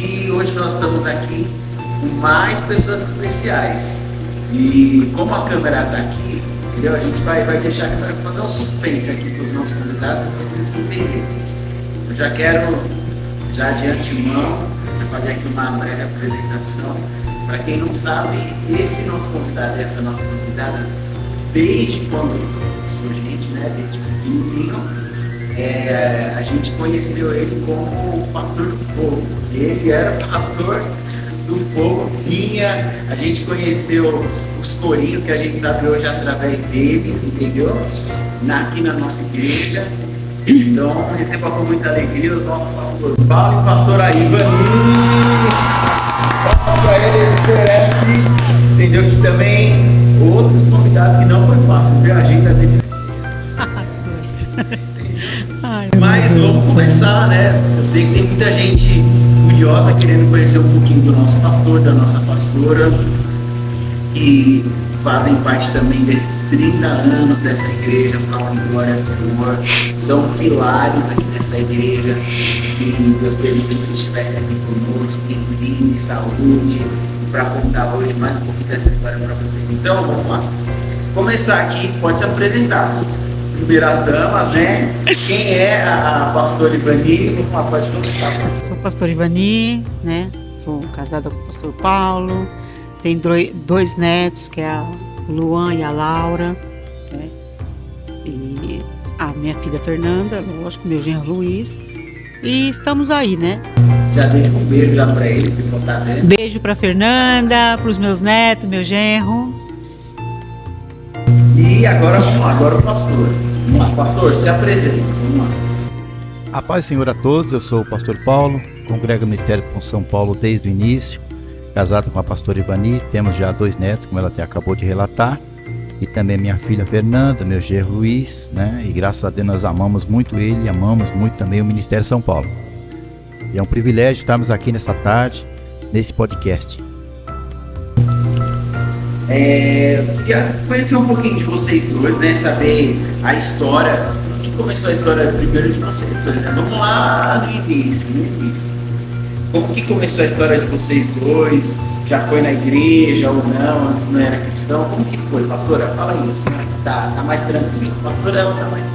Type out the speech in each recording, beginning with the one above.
E hoje nós estamos aqui com mais pessoas especiais. E como a câmera está aqui, entendeu? A gente vai deixar a câmera fazer um suspense aqui para os nossos convidados e vocês vão entender. Eu já quero, já de antemão, fazer aqui uma breve apresentação. Para quem não sabe, esse nosso convidado, essa nossa convidada, desde quando eu sou gente, né? Desde pequenininho, a gente conheceu ele como o pastor do povo. Ele era pastor do povo, a gente conheceu os corinhos que a gente sabe hoje através deles, entendeu? Aqui na nossa igreja. Então, receba com muita alegria os nossos pastor Paulo e pastor Ivani. Para ele oferece, entendeu? Que também outros convidados que não foi fácil ver a agenda deles. Mas vamos começar, né? Eu sei que tem muita gente curiosa querendo conhecer um pouquinho do nosso pastor, da nossa pastora, que fazem parte também desses 30 anos dessa igreja, para a glória do Senhor, são pilares aqui nessa igreja, que Deus permite que eles estivessem aqui conosco, em vida, saúde, para contar hoje mais um pouquinho dessa história para vocês. Então, vamos lá. Começar aqui, pode se apresentar. Primeiras damas, né? Quem é a pastora Ivani? Vamos lá, pode começar. Sou pastora Ivani, né? Sou casada com o pastor Paulo. Tenho dois netos, que é a Luan e a Laura, né? E a minha filha Fernanda, lógico, meu genro Luiz. E estamos aí, né? Já deixo um beijo já para eles, que vão estar vendo. Beijo para Fernanda, para os meus netos, meu genro. E agora vamos lá, agora o pastor. Vamos lá, pastor, se apresenta, vamos lá. A paz, Senhor, a todos. Eu sou o pastor Paulo, congrego no Ministério com São Paulo desde o início, casado com a pastora Ivani. Temos já 2 netos, como ela até acabou de relatar, e também minha filha Fernanda, meu genro Luiz, né? E graças a Deus nós amamos muito ele e amamos muito também o Ministério São Paulo. E é um privilégio estarmos aqui nessa tarde, nesse podcast. Queria conhecer um pouquinho de vocês dois, né? Saber a história. Como que começou a história primeiro de vocês dois, né? Vamos lá no início. Como que começou a história de vocês dois? Já foi na igreja ou não? Antes não era cristão? Como que foi, pastora? Fala aí, assim, tá mais tranquilo. Pastora, ela tá mais...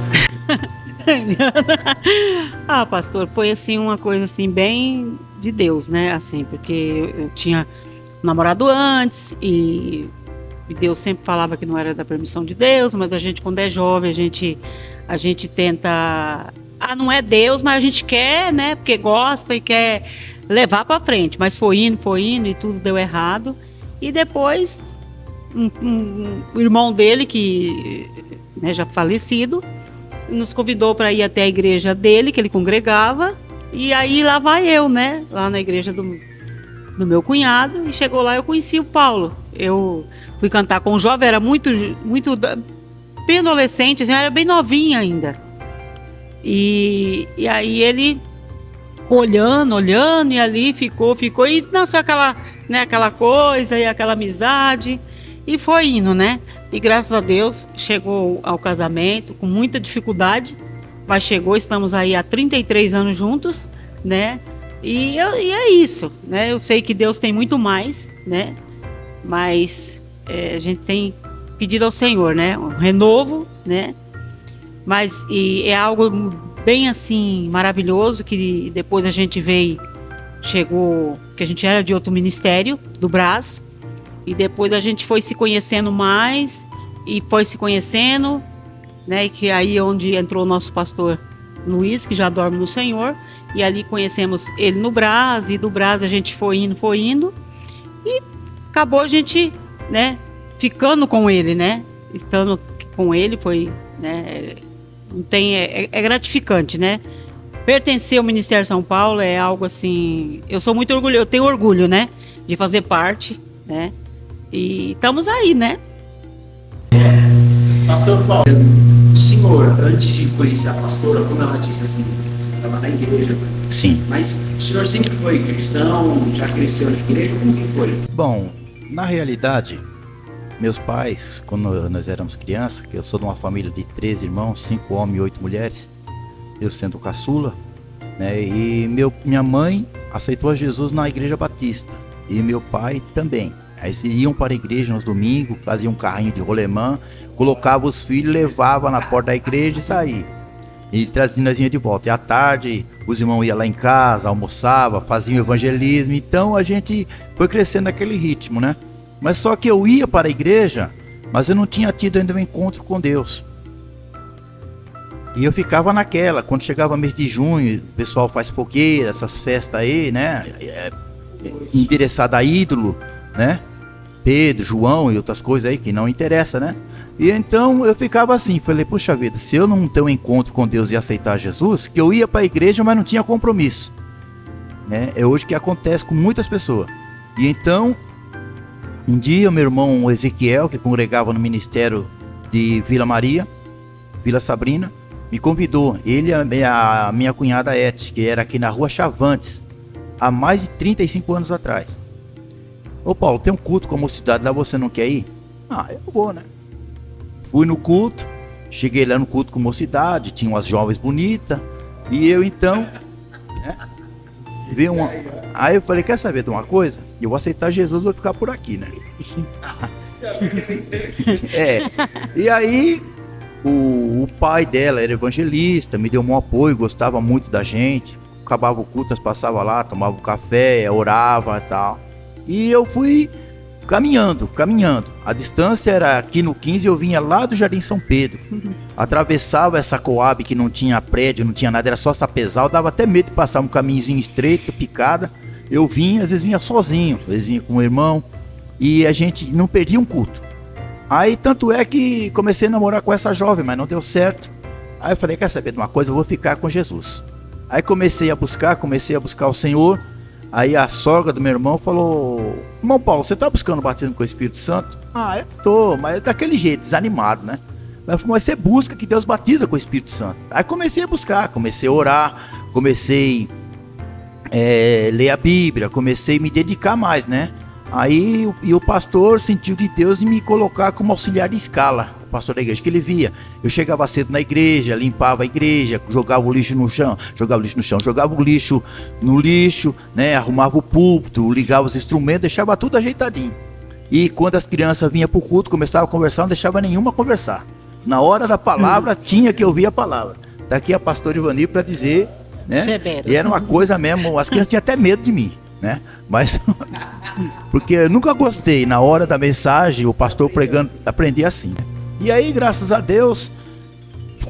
Pastor, foi assim uma coisa assim bem de Deus, né? Assim, porque eu tinha namorado antes e Deus sempre falava que não era da permissão de Deus, mas a gente, quando é jovem, a gente tenta... não é Deus, mas a gente quer, né? Porque gosta e quer levar para frente. Mas foi indo e tudo deu errado. E depois, um irmão dele, que, né, já falecido, nos convidou para ir até a igreja dele, que ele congregava. E aí lá vai eu, né? Lá na igreja do meu cunhado. E chegou lá, eu conheci o Paulo. Eu fui cantar com o jovem, era muito bem adolescente, assim, era bem novinha ainda. E aí ele olhando, e ali ficou, e nasceu aquela coisa, e aquela amizade, e foi indo, né? E graças a Deus chegou ao casamento com muita dificuldade, mas chegou, estamos aí há 33 anos juntos, né? E é isso, né? Eu sei que Deus tem muito mais, né? Mas a gente tem pedido ao Senhor, né? Um renovo, né? Mas é algo bem assim maravilhoso, que depois a gente chegou, que a gente era de outro ministério, do Brás, e depois a gente foi se conhecendo mais, e foi se conhecendo, né? E que aí onde entrou o nosso pastor Luiz, que já dorme no Senhor, e ali conhecemos ele no Brás, e do Brás a gente foi indo, e acabou a gente, né, ficando com ele, né? Estando com ele foi, né, é gratificante, né? Pertencer ao Ministério São Paulo é algo assim, eu sou muito orgulhoso, eu tenho orgulho, né, de fazer parte, né? E estamos aí, né? Pastor Paulo, o senhor, antes de conhecer a pastora, como ela disse assim, estava na igreja. Sim. Mas o senhor sempre foi cristão, já cresceu na igreja, como que foi? Bom, na realidade, meus pais, quando nós éramos crianças, que eu sou de uma família de 13 irmãos, 5 homens e 8 mulheres, eu sendo caçula, né? E minha mãe aceitou a Jesus na Igreja Batista. E meu pai também. Aí eles iam para a igreja nos domingos, faziam um carrinho de rolemã, colocava os filhos, levava na porta da igreja e saía. E trazia nós de volta. E à tarde, os irmãos iam lá em casa, almoçavam, faziam evangelismo. Então a gente foi crescendo naquele ritmo, né? Mas só que eu ia para a igreja, mas eu não tinha tido ainda um encontro com Deus. E eu ficava naquela. Quando chegava mês de junho, o pessoal faz fogueira, essas festas aí, né? Endereçada a ídolo, né? Pedro, João e outras coisas aí que não interessa, né? E então eu ficava assim, falei, puxa vida, se eu não ter um encontro com Deus e aceitar Jesus, que eu ia para a igreja, mas não tinha compromisso, né? É hoje que acontece com muitas pessoas. E então, um dia meu irmão Ezequiel, que congregava no ministério de Vila Maria, Vila Sabrina, me convidou, ele e a minha cunhada Eti, que era aqui na rua Chavantes, há mais de 35 anos atrás. Ô Paulo, tem um culto com a mocidade lá, você não quer ir? Ah, eu vou, né? Fui no culto, cheguei lá no culto com mocidade, tinha umas jovens bonitas, e eu então, né, vi uma... Aí eu falei, quer saber de uma coisa? Eu vou aceitar Jesus, vou ficar por aqui, né? E aí, o pai dela era evangelista, me deu um apoio, gostava muito da gente, acabava o culto, nós passava lá, tomava um café, orava e tal. E eu fui caminhando. A distância era aqui no 15, eu vinha lá do Jardim São Pedro. Atravessava essa Coab que não tinha prédio, não tinha nada, era só sapezal. Dava até medo de passar um caminhozinho estreito, picada. Eu vinha, às vezes vinha sozinho, às vezes vinha com o irmão. E a gente não perdia um culto. Aí tanto é que comecei a namorar com essa jovem, mas não deu certo. Aí eu falei, quer saber de uma coisa? Eu vou ficar com Jesus. Aí comecei a buscar o Senhor. Aí a sogra do meu irmão falou, irmão Paulo, você tá buscando o batismo com o Espírito Santo? Ah, eu tô, mas é daquele jeito, desanimado, né? Ela falou, mas você busca que Deus batiza com o Espírito Santo. Aí comecei a buscar, comecei a orar, comecei a ler a Bíblia, comecei a me dedicar mais, né? Aí o pastor sentiu de Deus de me colocar como auxiliar de escala, o pastor da igreja, que ele via. Eu chegava cedo na igreja, limpava a igreja, jogava o lixo no chão, jogava o lixo no lixo, né? Arrumava o púlpito, ligava os instrumentos, deixava tudo ajeitadinho. E quando as crianças vinham para o culto, começavam a conversar, não deixava nenhuma conversar. Na hora da palavra, tinha que ouvir a palavra. Daqui a pastor Ivani para dizer, né? E era uma coisa mesmo, as crianças tinham até medo de mim, né? Mas porque eu nunca gostei, na hora da mensagem, o pastor pregando, aprendi assim. E aí, graças a Deus,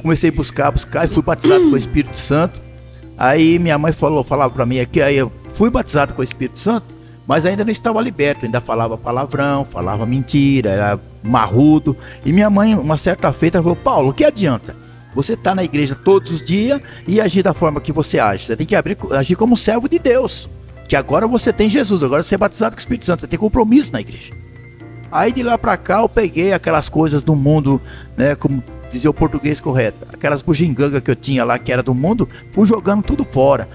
comecei a buscar e fui batizado com o Espírito Santo. Aí minha mãe falava para mim aqui, aí eu fui batizado com o Espírito Santo, mas ainda não estava liberto, ainda falava palavrão, falava mentira, era marrudo. E minha mãe, uma certa feita, falou, Paulo, o que adianta? Você está na igreja todos os dias e agir da forma que você age. Você tem que agir como servo de Deus. Que agora você tem Jesus, agora você é batizado com o Espírito Santo, você tem compromisso na igreja. Aí de lá pra cá eu peguei aquelas coisas do mundo, né, como dizia o português correto, aquelas bugigangas que eu tinha lá que era do mundo, fui jogando tudo fora.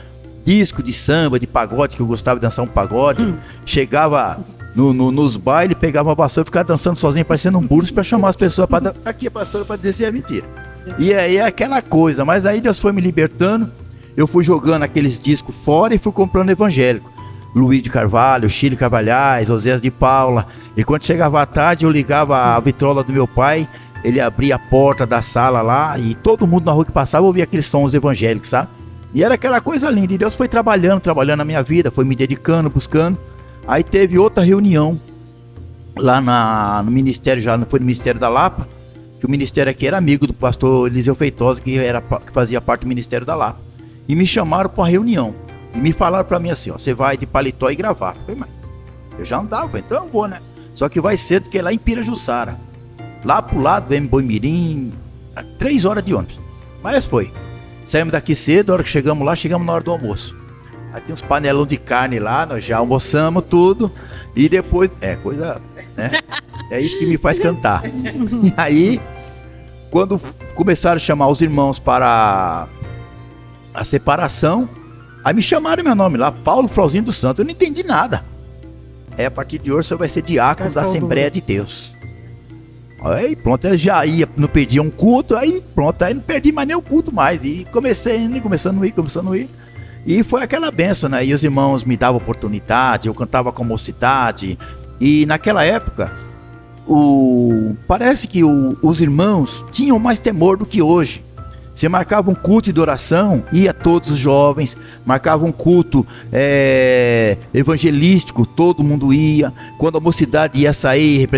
Disco de samba, de pagode, que eu gostava de dançar um pagode, chegava nos bailes, pegava uma vassoura e ficava dançando sozinho, parecendo um burro, pra chamar as pessoas para aqui, pastor, para dizer se é mentira. E aí é aquela coisa, mas aí Deus foi me libertando. Eu fui jogando aqueles discos fora e fui comprando evangélico. Luiz de Carvalho, Chile Carvalhais, Oséias de Paula. E quando chegava à tarde, eu ligava a vitrola do meu pai, ele abria a porta da sala lá e todo mundo na rua que passava ouvia aqueles sons evangélicos, sabe? E era aquela coisa linda. E Deus foi trabalhando na minha vida, foi me dedicando, buscando. Aí teve outra reunião lá no ministério, já não foi no Ministério da Lapa, que o ministério aqui era amigo do pastor Eliseu Feitosa, que fazia parte do Ministério da Lapa. E me chamaram para uma reunião. E me falaram para mim assim, ó, você vai de paletó e gravata. Eu falei, mas eu já andava, então eu vou, né? Só que vai cedo, que é lá em Pirajussara. Lá pro lado do Boimirim, 3 horas de ônibus. Mas foi. Saímos daqui cedo, a hora que chegamos lá, chegamos na hora do almoço. Aí tem uns panelão de carne lá, nós já almoçamos tudo. E depois, coisa, né? É isso que me faz cantar. E aí, quando começaram a chamar os irmãos para a separação, aí me chamaram meu nome lá, Paulo Flauzinho dos Santos. Eu não entendi nada. A partir de hoje o senhor vai ser diácono da Assembleia de Deus. Aí pronto, eu já ia, não perdia um culto, aí pronto, aí não perdi mais nem o culto mais. E começando a ir. E foi aquela benção, né? E os irmãos me davam oportunidade, eu cantava com a mocidade. E naquela época, parece que os irmãos tinham mais temor do que hoje. Você marcava um culto de oração, ia todos os jovens, marcava um culto evangelístico, todo mundo ia. Quando a mocidade ia sair,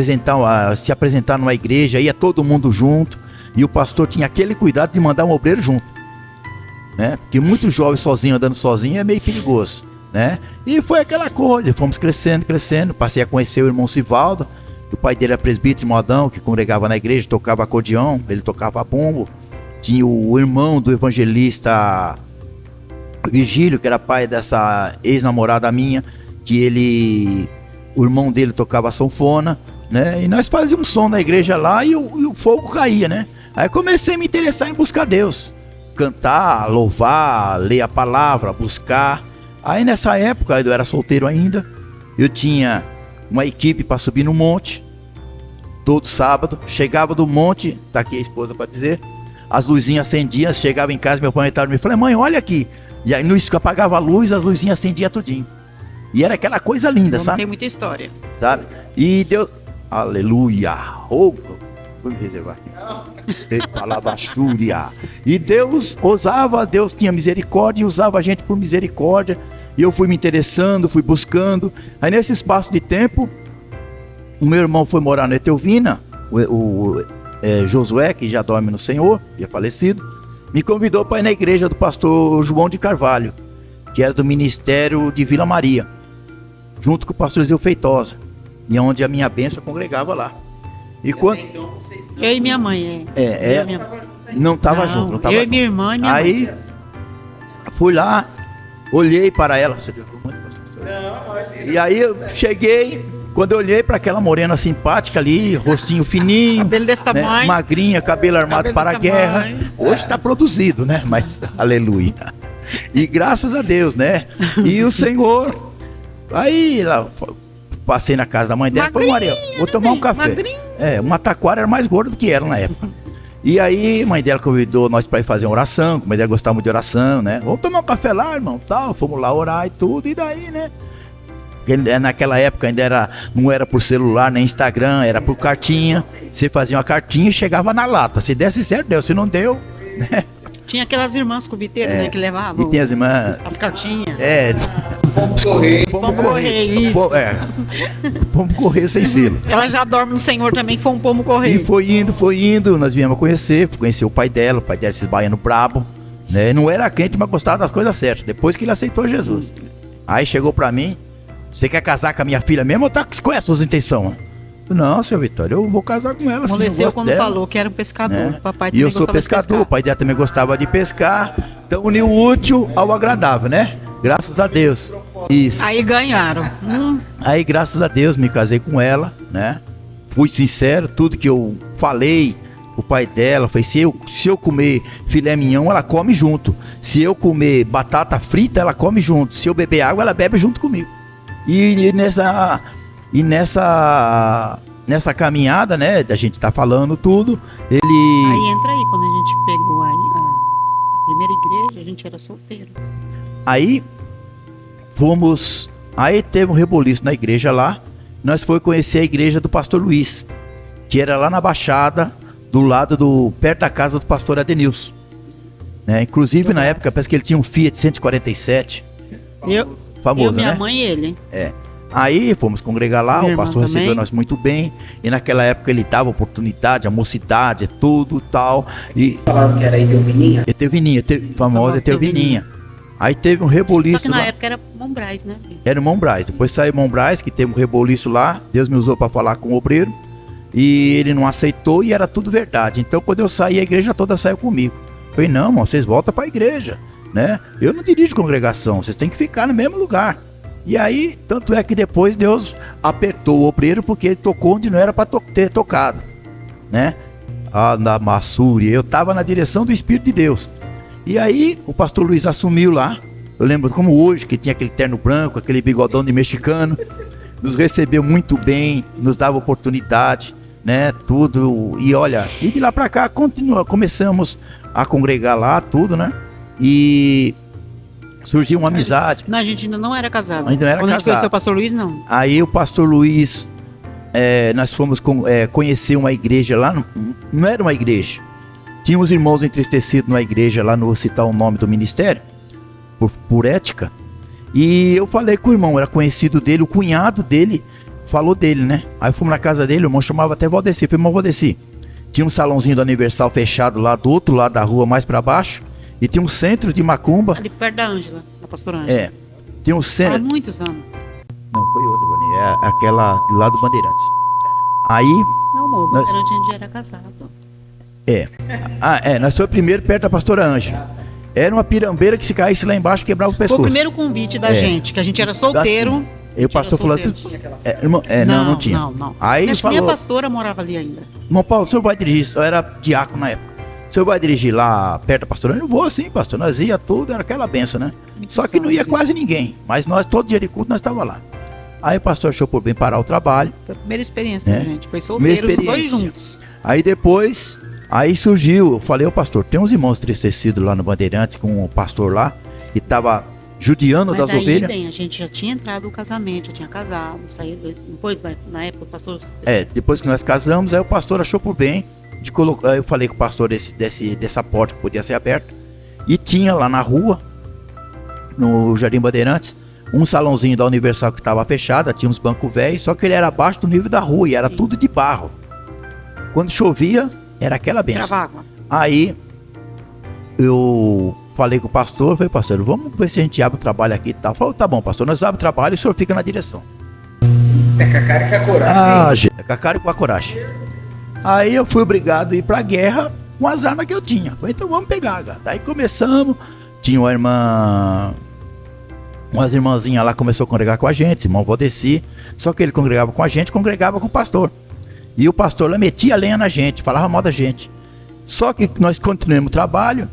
se apresentar numa igreja, ia todo mundo junto. E o pastor tinha aquele cuidado de mandar um obreiro junto, né? Porque muitos jovens sozinhos, andando sozinho, é meio perigoso, né? E foi aquela coisa, fomos crescendo, passei a conhecer o irmão Sivaldo. O pai dele era presbítero Modão, que congregava na igreja, tocava acordeão, ele tocava bumbo. Tinha o irmão do evangelista Virgílio, que era pai dessa ex-namorada minha, que o irmão dele tocava sanfona, né? E nós fazíamos som na igreja lá e o fogo caía, né? Aí comecei a me interessar em buscar Deus, cantar, louvar, ler a palavra, buscar. Aí nessa época, eu era solteiro ainda, eu tinha uma equipe para subir no monte, todo sábado, chegava do monte, tá aqui a esposa para dizer, as luzinhas acendiam, chegava em casa, meu pai me falou, mãe, olha aqui. E aí apagava a luz, as luzinhas acendiam tudinho. E era aquela coisa linda, sabe? Tem muita história. Sabe? E Deus, aleluia, vou me reservar aqui. E Deus tinha misericórdia e usava a gente por misericórdia. E eu fui me interessando, fui buscando. Aí nesse espaço de tempo, o meu irmão foi morar na Etelvina, Josué, que já dorme no Senhor, já falecido, me convidou para ir na igreja do pastor João de Carvalho, que era do ministério de Vila Maria, junto com o pastor Zil Feitosa, e onde a minha bênção congregava lá. E quando eu e minha mãe, não estava junto, não estava eu junto. E minha irmã e minha aí mãe. Fui lá, olhei para ela, e aí eu cheguei. Quando eu olhei para aquela morena simpática ali, rostinho fininho, cabelo desse tamanho, né, magrinha, cabelo armado para a guerra. Hoje está produzido, né? Mas aleluia. E graças a Deus, né? E o Senhor. Aí lá, passei na casa da mãe dela, falei, Maria, vou tomar um café. Uma taquara era mais gorda do que ela na época. E aí a mãe dela convidou nós para ir fazer uma oração, a mãe dela gostava muito de oração, né? Vamos tomar um café lá, irmão, tal. Fomos lá orar e tudo, e daí, né? Naquela época ainda não era por celular, nem Instagram, era por cartinha. Você fazia uma cartinha e chegava na lata. Se desse certo, deu. Se não deu, né? Tinha aquelas irmãs cubiteiras, né, que levavam. E tinha as irmãs. As cartinhas. Vamos correr. Vamos correr, isso. Vamos correr sem selo. Ela já dorme no Senhor também, que foi um pomo correr. E foi indo. Nós viemos conhecer o pai dela, esses baianos brabo, né? Não era crente, mas gostava das coisas certas. Depois que ele aceitou Jesus. Aí chegou pra mim. Você quer casar com a minha filha mesmo ou qual é as suas intenções? Não, seu Vitório, eu vou casar com ela. Amoleceu quando falou que era um pescador. Né? Papai também e eu sou pescador, o pai dela também gostava de pescar. Então uniu o útil ao agradável, né? Graças a Deus. Isso. Aí ganharam. Aí, graças a Deus, me casei com ela, né? Fui sincero, tudo que eu falei, o pai dela foi: se eu comer filé mignon, ela come junto. Se eu comer batata frita, ela come junto. Se eu beber água, ela bebe junto comigo. E nessa caminhada, né, da gente tá falando tudo, ele... Aí entra aí, quando a gente pegou a primeira igreja, a gente era solteiro. Aí teve um reboliço na igreja lá, nós fomos conhecer a igreja do pastor Luiz, que era lá na Baixada, perto da casa do pastor Adenilson, né? Inclusive na época, parece que ele tinha um Fiat 147, famoso, minha né? mãe e ele. Aí fomos congregar lá, o pastor também recebeu nós muito bem. E naquela época ele dava oportunidade, a mocidade, tudo tal. E falaram que era Etelvininha? Etelvininha, famosa Etelvininha. Aí teve um reboliço. Só que na lá. época era Mombrais, né? Era o Mombrais. Depois saiu Mombrais, que teve um reboliço lá. Deus me usou para falar com o obreiro. E ele não aceitou e era tudo verdade. Então quando eu saí, a igreja toda saiu comigo. Eu falei, não, irmão, vocês voltam para a igreja, né? Eu não dirijo congregação, vocês têm que ficar no mesmo lugar. E aí, tanto é que depois Deus apertou o obreiro, porque ele tocou onde não era para ter tocado, né? Na Massúria, eu estava na direção do Espírito de Deus. E aí, o pastor Luiz assumiu lá. Eu lembro como hoje, que tinha aquele terno branco, aquele bigodão de mexicano. Nos recebeu muito bem, nos dava oportunidade, né? Tudo. E olha, e de lá para cá, começamos a congregar lá, tudo, né? E surgiu uma amizade. Não, a gente ainda não era casado. Ainda não era Quando a gente casado. conheceu o pastor Luiz, não. Aí o pastor Luiz, nós fomos conhecer uma igreja lá, não era uma igreja. Tinha uns irmãos entristecidos na igreja lá, não vou citar o nome do ministério, por ética. E eu falei com o irmão, era conhecido dele, o cunhado dele falou dele, né? Aí fomos na casa dele, o irmão chamava até Valdeci. Eu falei, irmão Valdeci, tinha um salãozinho do Universal fechado lá do outro lado da rua, mais pra baixo, e tinha um centro de macumba. Ali perto da Ângela, da pastora Ângela. Tinha um centro. Há muitos anos. Não, foi outra, Vani, aquela lá do Bandeirantes. Aí. Não, amor, nós... a gente já era casado. Nós foi primeiro perto da pastora Ângela. Era uma pirambeira que se caísse lá embaixo quebrava o pescoço. Foi o primeiro convite da gente, que a gente era solteiro. Assim, e o pastor falou assim: não tinha. Não. Aí acho falou, que nem a pastora morava ali ainda. Irmão Paulo, o senhor vai dirigir? Eu era diácono na época. O senhor vai dirigir lá perto da pastora? Eu não vou sim, pastor. Nós ia tudo, era aquela benção, né? Só que não ia quase ninguém. Mas nós, todo dia de culto, nós estávamos lá. Aí o pastor achou por bem parar o trabalho. Foi a primeira experiência da gente. Foi solteiro, os dois juntos. Aí depois, surgiu, eu falei, ô pastor, tem uns irmãos entristecidos lá no Bandeirantes com o pastor lá, que tava judiando das ovelhas. Bem, a gente já tinha entrado no casamento, já tinha casado, saído. Depois, na época, o pastor... Depois que nós casamos, aí o pastor achou por bem de colocar. Eu falei com o pastor dessa porta que podia ser aberta. E tinha lá na rua, no Jardim Bandeirantes, um salãozinho da Universal que estava fechado, tinha uns bancos velhos, só que ele era abaixo do nível da rua e era tudo de barro. Quando chovia, era aquela benção. Aí eu falei com o pastor, falei, pastor, vamos ver se a gente abre o trabalho aqui e tal. Falou, tá bom, pastor, nós abrimos o trabalho e o senhor fica na direção. É com a cara e com a coragem. Gente, é com a cara e com a coragem. Aí eu fui obrigado a ir pra guerra com as armas que eu tinha. Falei, então vamos pegar, gata. Aí começamos, tinha uma irmã, umas irmãzinhas lá começou a congregar com a gente, irmão Valdeci. Só que ele congregava com a gente, congregava com o pastor. E o pastor lá metia lenha na gente, falava mal da gente. Só que nós continuamos o trabalho.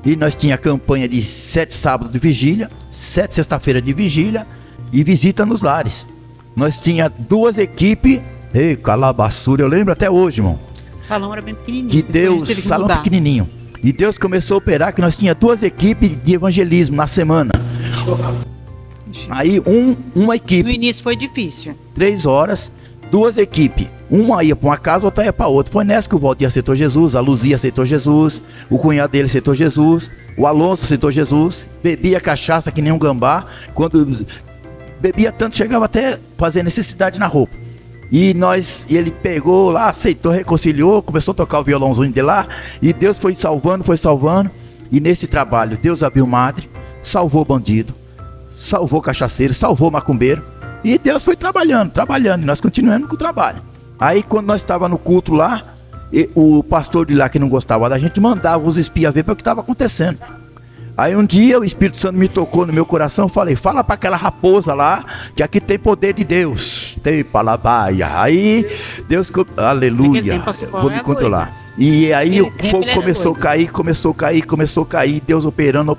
E nós tinha campanha de 7 sábados de vigília, 7 sexta-feira de vigília e visita nos lares. Nós tinha 2 equipes, calabaçura, eu lembro até hoje, irmão. O salão era bem pequenininho. Que Deus, salão pequenininho. E Deus começou a operar que nós tinha 2 equipes de evangelismo na semana. Aí uma equipe. No início foi difícil. 3 horas, 2 equipes. Uma ia para uma casa, outra ia para outra. Foi nessa que o Valdir aceitou Jesus, a Luzia aceitou Jesus, o cunhado dele aceitou Jesus, o Alonso aceitou Jesus, bebia cachaça que nem um gambá. Quando bebia tanto, chegava até fazer necessidade na roupa. E ele pegou lá, aceitou, reconciliou, começou a tocar o violãozinho de lá. E Deus foi salvando. E nesse trabalho, Deus abriu madre, salvou bandido, salvou cachaceiro, salvou macumbeiro. E Deus foi trabalhando, e nós continuamos com o trabalho. Aí quando nós estávamos no culto lá, o pastor de lá que não gostava da gente, mandava os espias ver para o que estava acontecendo. Aí um dia o Espírito Santo me tocou no meu coração, falei, fala para aquela raposa lá, que aqui tem poder de Deus, tem palabaia. Aí Deus, aleluia, vou me controlar. E aí o fogo começou a cair, Deus operando.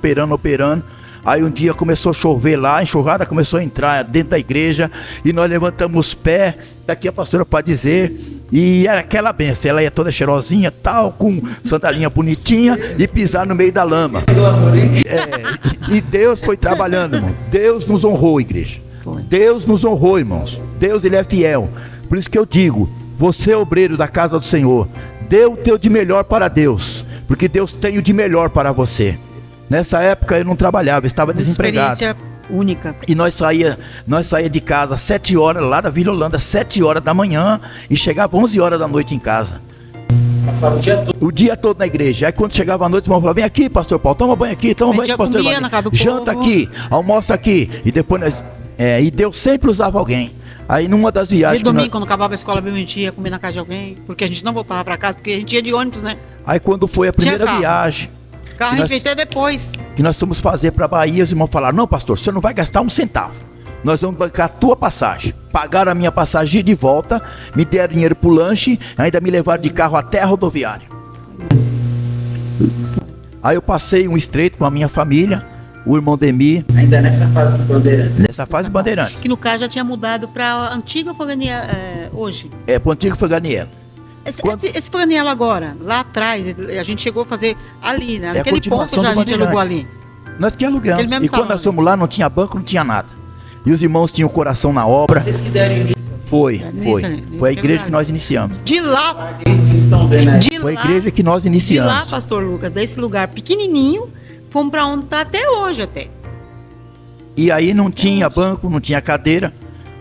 Aí um dia começou a chover lá, a enxurrada começou a entrar dentro da igreja, e nós levantamos os pés, daqui a pastora pode dizer, e era aquela benção, ela ia toda cheirosinha, tal, com sandalinha bonitinha, e pisar no meio da lama. E Deus foi trabalhando, irmão. Deus nos honrou, igreja. Deus nos honrou, irmãos. Deus, ele é fiel. Por isso que eu digo, você, obreiro da casa do Senhor, dê o teu de melhor para Deus, porque Deus tem o de melhor para você. Nessa época eu não trabalhava, estava desempregado. Experiência única. E nós saía de casa às 7 horas, lá da Vila Holanda, 7 horas da manhã, e chegava 11 horas da noite em casa. Passava o dia todo. O dia todo na igreja. Aí quando chegava a noite, o irmão falava, vem aqui, pastor Paulo, toma banho aqui, pastor Paulo. Janta aqui, almoça aqui. E depois e Deus sempre usava alguém. Aí numa das viagens... E domingo, quando acabava a escola, a gente ia comer na casa de alguém, porque a gente não voltava para casa, porque a gente ia de ônibus, né? Aí quando foi a primeira viagem... Carro a gente veio até depois. Que nós fomos fazer para Bahia, os irmãos falaram, não pastor, você não vai gastar um centavo. Nós vamos bancar a tua passagem. Pagaram a minha passagem de volta, me deram dinheiro pro lanche, ainda me levaram de carro até a rodoviária. Aí eu passei um estreito com a minha família, o irmão Demi. Ainda nessa fase do Bandeirantes. Nessa fase do Bandeirantes. Que no caso já tinha mudado para a antiga Foganiel hoje. Para o antigo Foganiel. Esse Foganiel agora, lá atrás, a gente chegou a fazer ali, né? Naquele ponto já a gente alugou ali. Nós que alugamos. Aquele mesmo E quando salão, nós fomos lá, não tinha banco, não tinha nada. E os irmãos tinham o coração na obra. Vocês que deram início. Foi. Início, Foi a igreja que nós iniciamos. De lá, Vocês estão vendo aí. de Foi a lá, igreja que nós de lá, iniciamos. pastor Lucas, desse lugar pequenininho, fomos para onde está até hoje até. E aí não tinha banco, não tinha cadeira.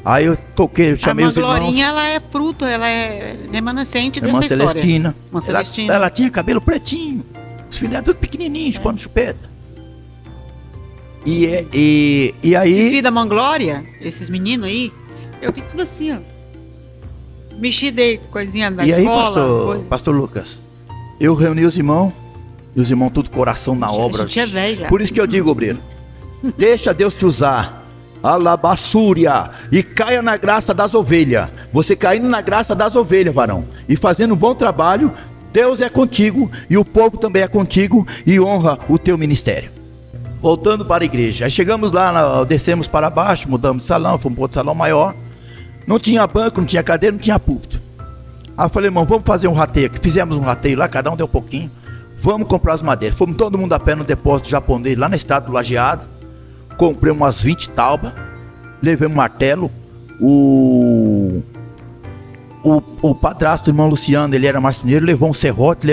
Aí eu toquei, eu chamei A os irmãos. Glorinha, ela é fruto, ela é remanescente Irmã dessa história. Celestina. Irmã Celestina. Ela tinha cabelo pretinho. Os filhos eram tudo pequenininhos, chupando chupeta. E Esses aí... filhos da Manglória, esses meninos aí, eu vi tudo assim, ó. Mexi de coisinha da E aí, escola. pastor Lucas, eu reuni os irmãos, e os irmãos tudo coração na obra. A gente é velho já. Por isso que eu digo, obreiro, deixa Deus te usar, alabassúria, e caia na graça das ovelhas. Você caindo na graça das ovelhas, varão, e fazendo um bom trabalho, Deus é contigo, e o povo também é contigo, e honra o teu ministério. Voltando para a igreja, aí chegamos lá, descemos para baixo, mudamos de salão, fomos para outro salão maior. Não tinha banco, não tinha cadeira, não tinha púlpito. Aí eu falei, irmão, vamos fazer um rateio aqui. Fizemos um rateio lá, cada um deu um pouquinho. Vamos comprar as madeiras. Fomos todo mundo a pé no depósito japonês, lá na estrada do Lajeado. Comprei umas 20 taubas. Levei um martelo. O padrasto do irmão Luciano, ele era marceneiro, levou um serrote,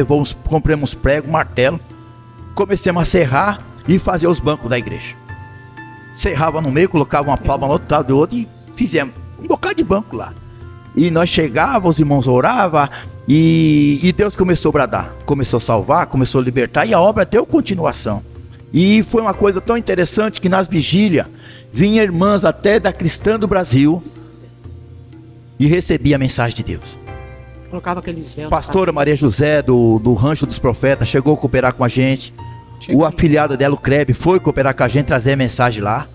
compramos uns pregos, um martelo. Comecemos a serrar e fazer os bancos da igreja. Serrava no meio, colocava uma palma no outro lado do outro e fizemos um bocado de banco lá. E nós chegávamos, os irmãos oravam e Deus começou a bradar, começou a salvar, começou a libertar e a obra deu continuação. E foi uma coisa tão interessante que nas vigílias vinham irmãs até da Cristã do Brasil e recebia a mensagem de Deus. Colocava aqueles véus. Pastora Maria José do Rancho dos Profetas chegou a cooperar com a gente. Cheguei. O afiliado dela, o Kreb, foi cooperar com a gente, trazer a mensagem lá.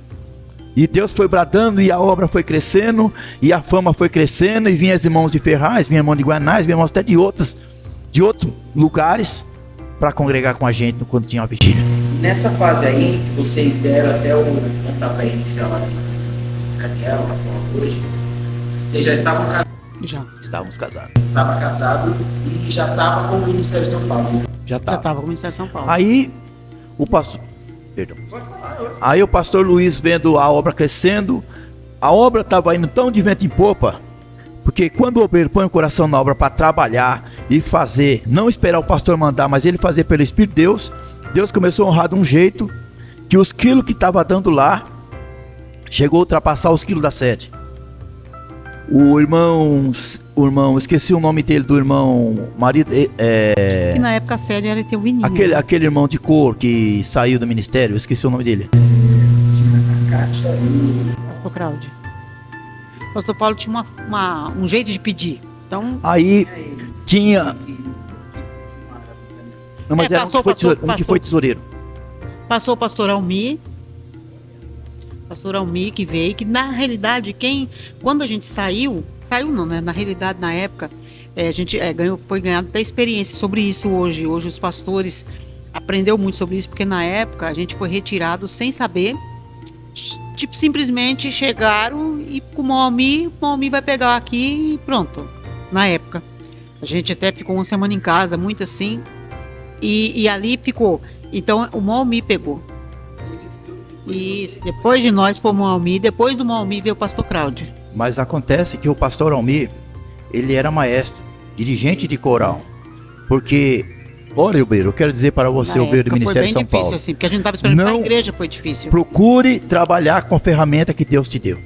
E Deus foi bradando e a obra foi crescendo e a fama foi crescendo e vinha os irmãos de Ferraz, vinha irmão de Guanás, vinha irmãos até de outros lugares para congregar com a gente quando tinha uma vigília. Nessa fase aí, que vocês deram até o pontapé inicial lá com Daniel, hoje, vocês já estavam casados? Já Estávamos casados. Estava casado e já estava com o Ministério de São Paulo. Já Já estava. estava com o Ministério de São Paulo. Aí o pastor... Perdão. Aí o pastor Luiz vendo a obra crescendo, a obra estava indo tão de vento em popa, porque quando o obreiro põe o coração na obra para trabalhar e fazer, não esperar o pastor mandar, mas ele fazer pelo Espírito de Deus, Deus começou a honrar de um jeito que os quilos que estava dando lá chegou a ultrapassar os quilos da sede. O irmão, esqueci o nome dele, do irmão marido, E na época a sede era ter o Vininho. aquele irmão de cor que saiu do ministério, esqueci o nome dele. Kátia Pastor Cláudio. O pastor Paulo tinha um jeito de pedir. Então, Aí tinha. Não, mas era passou, um que foi passou, tesoureiro, um que foi tesoureiro. passou o pastor Almir. Pastor Almir que veio, que na realidade, quando a gente saiu não, né? Na realidade, na época, a gente foi ganhado até experiência sobre isso hoje. Hoje os pastores aprendeu muito sobre isso, porque na época a gente foi retirado sem saber. Tipo, simplesmente chegaram e com o Almir vai pegar aqui e pronto. Na época. A gente até ficou uma semana em casa, muito assim. E ali ficou. Então o Almir pegou. Isso, depois de nós fomos o Almir, depois do Almir veio o pastor Cláudio. Mas acontece que o pastor Almir, ele era maestro, dirigente de coral. Porque, olha, obreiro, eu quero dizer para você, Na obreiro do época Ministério de São foi bem difícil, Paulo, assim, porque a gente não estava esperando Não- para a igreja, foi difícil. procure trabalhar com a ferramenta que Deus te deu.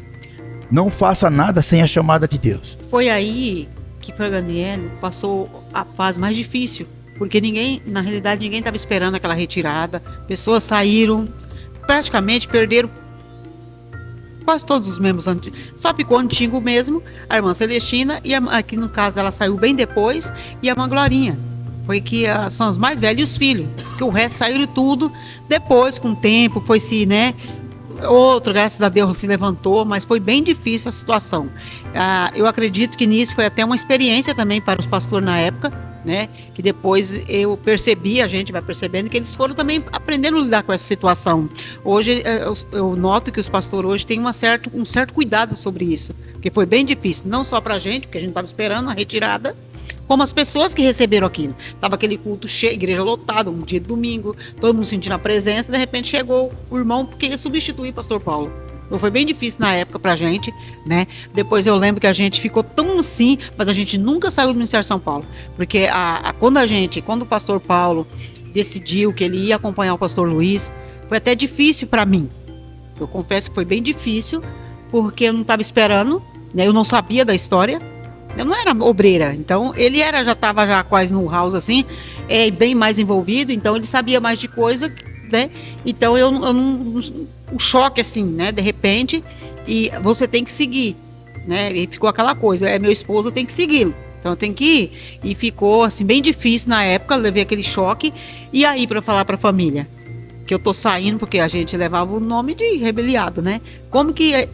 Não faça nada sem a chamada de Deus. Foi aí que o Daniel passou a fase mais difícil, porque na realidade ninguém estava esperando aquela retirada, pessoas saíram, praticamente perderam quase todos os membros antigos, só ficou antigo mesmo, a irmã Celestina, e aqui no caso ela saiu bem depois, e a irmã Glorinha, foi que são as mais velhas e os filhos, que o resto saíram tudo, depois com o tempo foi se, né, outro, graças a Deus, se levantou, mas foi bem difícil a situação. Eu acredito que nisso foi até uma experiência também para os pastores na época, né? Que depois eu percebi, a gente vai percebendo que eles foram também aprendendo a lidar com essa situação. Hoje eu noto que os pastores hoje têm um certo cuidado sobre isso, porque foi bem difícil, não só para a gente, porque a gente estava esperando a retirada, como as pessoas que receberam aquilo. Tava aquele culto cheio, igreja lotada, um dia de domingo, todo mundo sentindo a presença, de repente chegou o irmão que ia substituir o pastor Paulo. Então foi bem difícil na época pra gente, né? Depois eu lembro que a gente ficou tão assim, mas a gente nunca saiu do Ministério de São Paulo. Porque quando o pastor Paulo decidiu que ele ia acompanhar o pastor Luiz, foi até difícil pra mim. Eu confesso que foi bem difícil, porque eu não estava esperando, né? Eu não sabia da história. Eu não era obreira, então ele já estava já quase no house assim, bem mais envolvido, então ele sabia mais de coisa, né? Então eu não, o choque assim, né? De repente, e você tem que seguir, né? E ficou aquela coisa, meu esposo, eu tenho que segui-lo, então eu tenho que ir. E ficou assim bem difícil na época, levei aquele choque. E aí para falar para a família que eu tô saindo, porque a gente levava o nome de rebeliado, né? Como que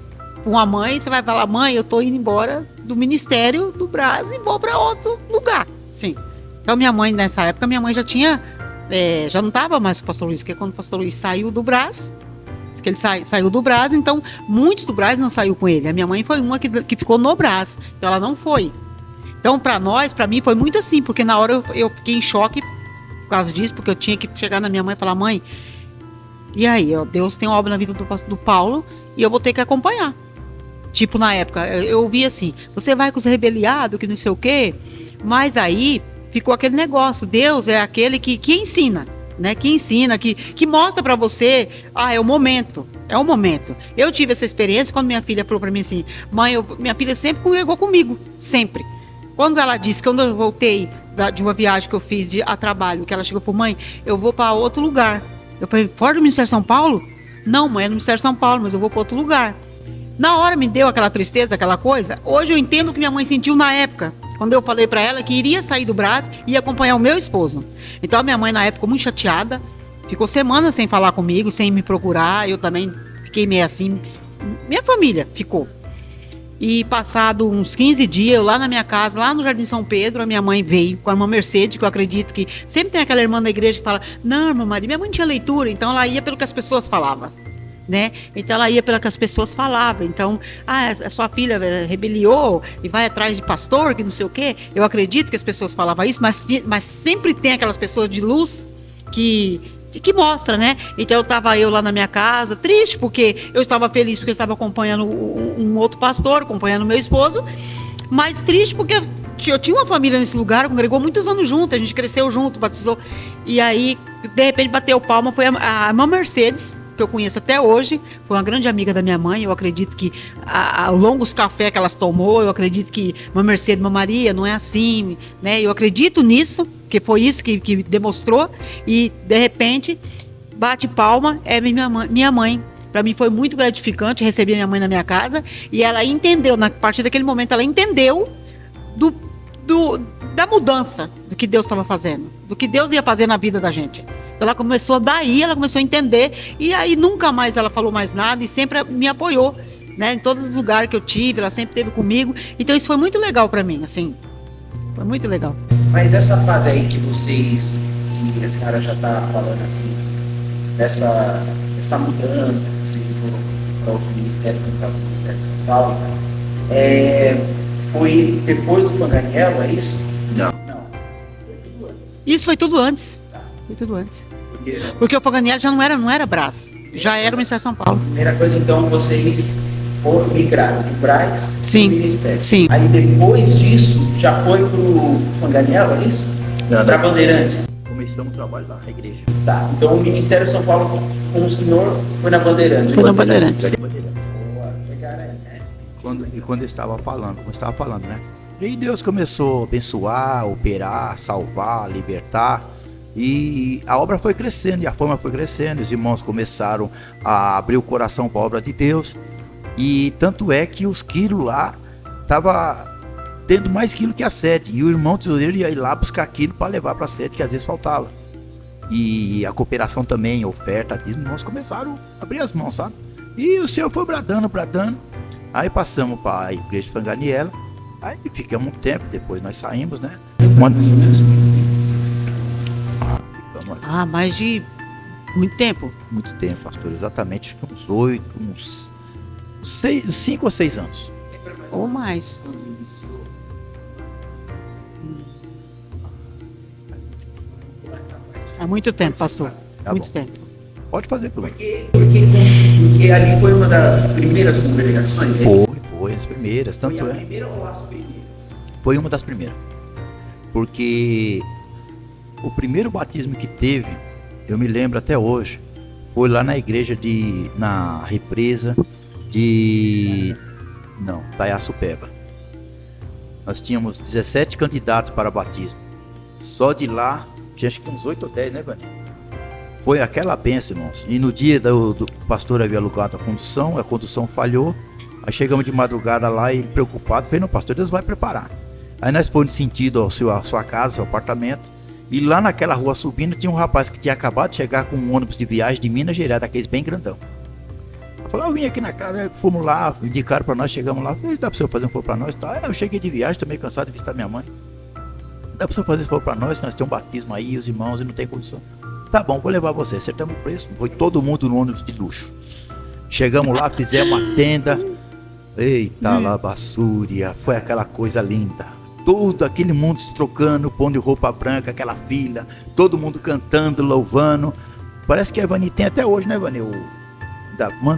uma mãe, você vai falar, mãe, eu tô indo embora do Ministério do Brás e vou para outro lugar, sim. Então minha mãe, nessa época, minha mãe já tinha, já não estava mais com o pastor Luiz, porque quando o pastor Luiz saiu do Brás, que ele saiu do Brás, então muitos do Brás não saiu com ele. A minha mãe foi uma que ficou no Brás, então ela não foi. Então para mim foi muito assim, porque na hora eu fiquei em choque por causa disso, porque eu tinha que chegar na minha mãe e falar, mãe, e aí, ó, Deus tem uma obra na vida do Paulo e eu vou ter que acompanhar. Tipo, na época, eu ouvi assim, você vai com os rebeliados, que não sei o quê, mas aí ficou aquele negócio, Deus é aquele que ensina, né? Que ensina, que mostra pra você, é o momento, Eu tive essa experiência quando minha filha falou pra mim assim, mãe, minha filha sempre congregou comigo, sempre. Quando ela disse, quando eu voltei de uma viagem que eu fiz a trabalho, que ela chegou e falou, mãe, eu vou pra outro lugar. Eu falei, fora do Ministério de São Paulo? Não, mãe, é no Ministério de São Paulo, mas eu vou pra outro lugar. Na hora me deu aquela tristeza, aquela coisa. Hoje eu entendo o que minha mãe sentiu na época, quando eu falei para ela que iria sair do Brás e ia acompanhar o meu esposo. Então a minha mãe na época ficou muito chateada, ficou semanas sem falar comigo, sem me procurar. Eu também fiquei meio assim. Minha família ficou. E passado uns 15 dias, eu lá na minha casa, lá no Jardim São Pedro, a minha mãe veio com a irmã Mercedes, que eu acredito que sempre tem aquela irmã da igreja que fala, não, irmã Maria, minha mãe tinha leitura, então ela ia pelo que as pessoas falavam. Né? Então ela ia pelo que as pessoas falavam. Então, a sua filha rebeliou e vai atrás de pastor, que não sei o quê. Eu acredito que as pessoas falavam isso, mas sempre tem aquelas pessoas de luz que mostra, né? Então eu estava lá na minha casa, triste, porque eu estava feliz porque eu estava acompanhando um outro pastor, acompanhando meu esposo, mas triste porque eu tinha uma família nesse lugar, congregou muitos anos junto, a gente cresceu junto, batizou. E aí, de repente, bateu palma, foi a irmã Mercedes, que eu conheço até hoje, foi uma grande amiga da minha mãe. Eu acredito que ao longo dos cafés que elas tomou, eu acredito que uma Mercedes, uma Maria, não é assim, né? Eu acredito nisso, que foi isso que demonstrou, e de repente bate palma, é minha mãe. Para mim foi muito gratificante receber minha mãe na minha casa, e ela entendeu, na partir daquele momento, ela entendeu da mudança do que Deus estava fazendo, do que Deus ia fazer na vida da gente. Então ela começou a entender, e aí nunca mais ela falou mais nada e sempre me apoiou, né? Em todos os lugares que eu tive, ela sempre esteve comigo. Então isso foi muito legal para mim, assim, foi muito legal. Mas essa fase aí que a senhora já está falando assim, dessa mudança que vocês foram para o Ministério de São Paulo, foi depois do Paganiel, é isso? Não. Foi tudo antes. Isso foi tudo antes. Foi tudo antes. Porque o Paganiel já não era Brás, já era o Ministério de São Paulo. Primeira coisa, então, vocês migraram do Brás para o Ministério. Sim. Aí depois disso, já foi para o Paganiel, é isso? Para Bandeirantes. Começamos o trabalho lá na igreja. Tá, então o Ministério de São Paulo com o senhor foi na Bandeirantes. Foi na Bandeirantes. Boa, pegaram aí, né? Quando eu estava falando, né? E aí Deus começou a abençoar, operar, salvar, libertar. E a obra foi crescendo, e a fama foi crescendo, os irmãos começaram a abrir o coração para a obra de Deus. E tanto é que os quilos lá estavam tendo mais quilo que a sede. E o irmão tesoureiro ia ir lá buscar quilo para levar para a sede, que às vezes faltava. E a cooperação também, oferta, dízimo, os irmãos começaram a abrir as mãos, sabe? E o Senhor foi bradando. Aí passamos para a igreja de Paganiel. Aí ficamos um tempo, depois nós saímos, né? Mais de muito tempo. Muito tempo, pastor, exatamente uns 5 ou 6 anos. Ou mais. Há muito tempo, pastor. Tá Muito bom. tempo. Pode fazer pergunta. Porque ali foi uma das primeiras congregações, é isso? Foi as primeiras, Foi tanto a é. primeira ou as primeiras? Foi uma das primeiras. Porque o primeiro batismo que teve, eu me lembro até hoje, foi lá na igreja na represa Taiaçupeba. Nós tínhamos 17 candidatos para batismo. Só de lá, tinha acho que uns 8 ou 10, né, Vani? Foi aquela bênção, irmãos. E no dia do pastor havia alugado a condução falhou. Aí chegamos de madrugada lá e ele preocupado, falei, não, pastor, Deus vai preparar. Aí nós fomos sentido à sua casa, seu apartamento. E lá naquela rua subindo tinha um rapaz que tinha acabado de chegar com um ônibus de viagem de Minas Gerais, daqueles bem grandão. Eu falei, eu vim aqui na casa, fomos lá, indicaram para nós, chegamos lá. Falei, dá para o senhor fazer um favor para nós? Tá, eu cheguei de viagem, estou meio cansado de visitar minha mãe. Dá para o senhor fazer esse favor para nós, que nós temos um batismo aí, os irmãos, e não tem condição. Tá bom, vou levar você, acertamos o preço. Foi todo mundo no ônibus de luxo. Chegamos lá, fizemos uma tenda. Eita, labassúria, foi aquela coisa linda. Todo aquele mundo se trocando, pondo de roupa branca, aquela fila, todo mundo cantando, louvando. Parece que a Evani tem até hoje, né, Evani?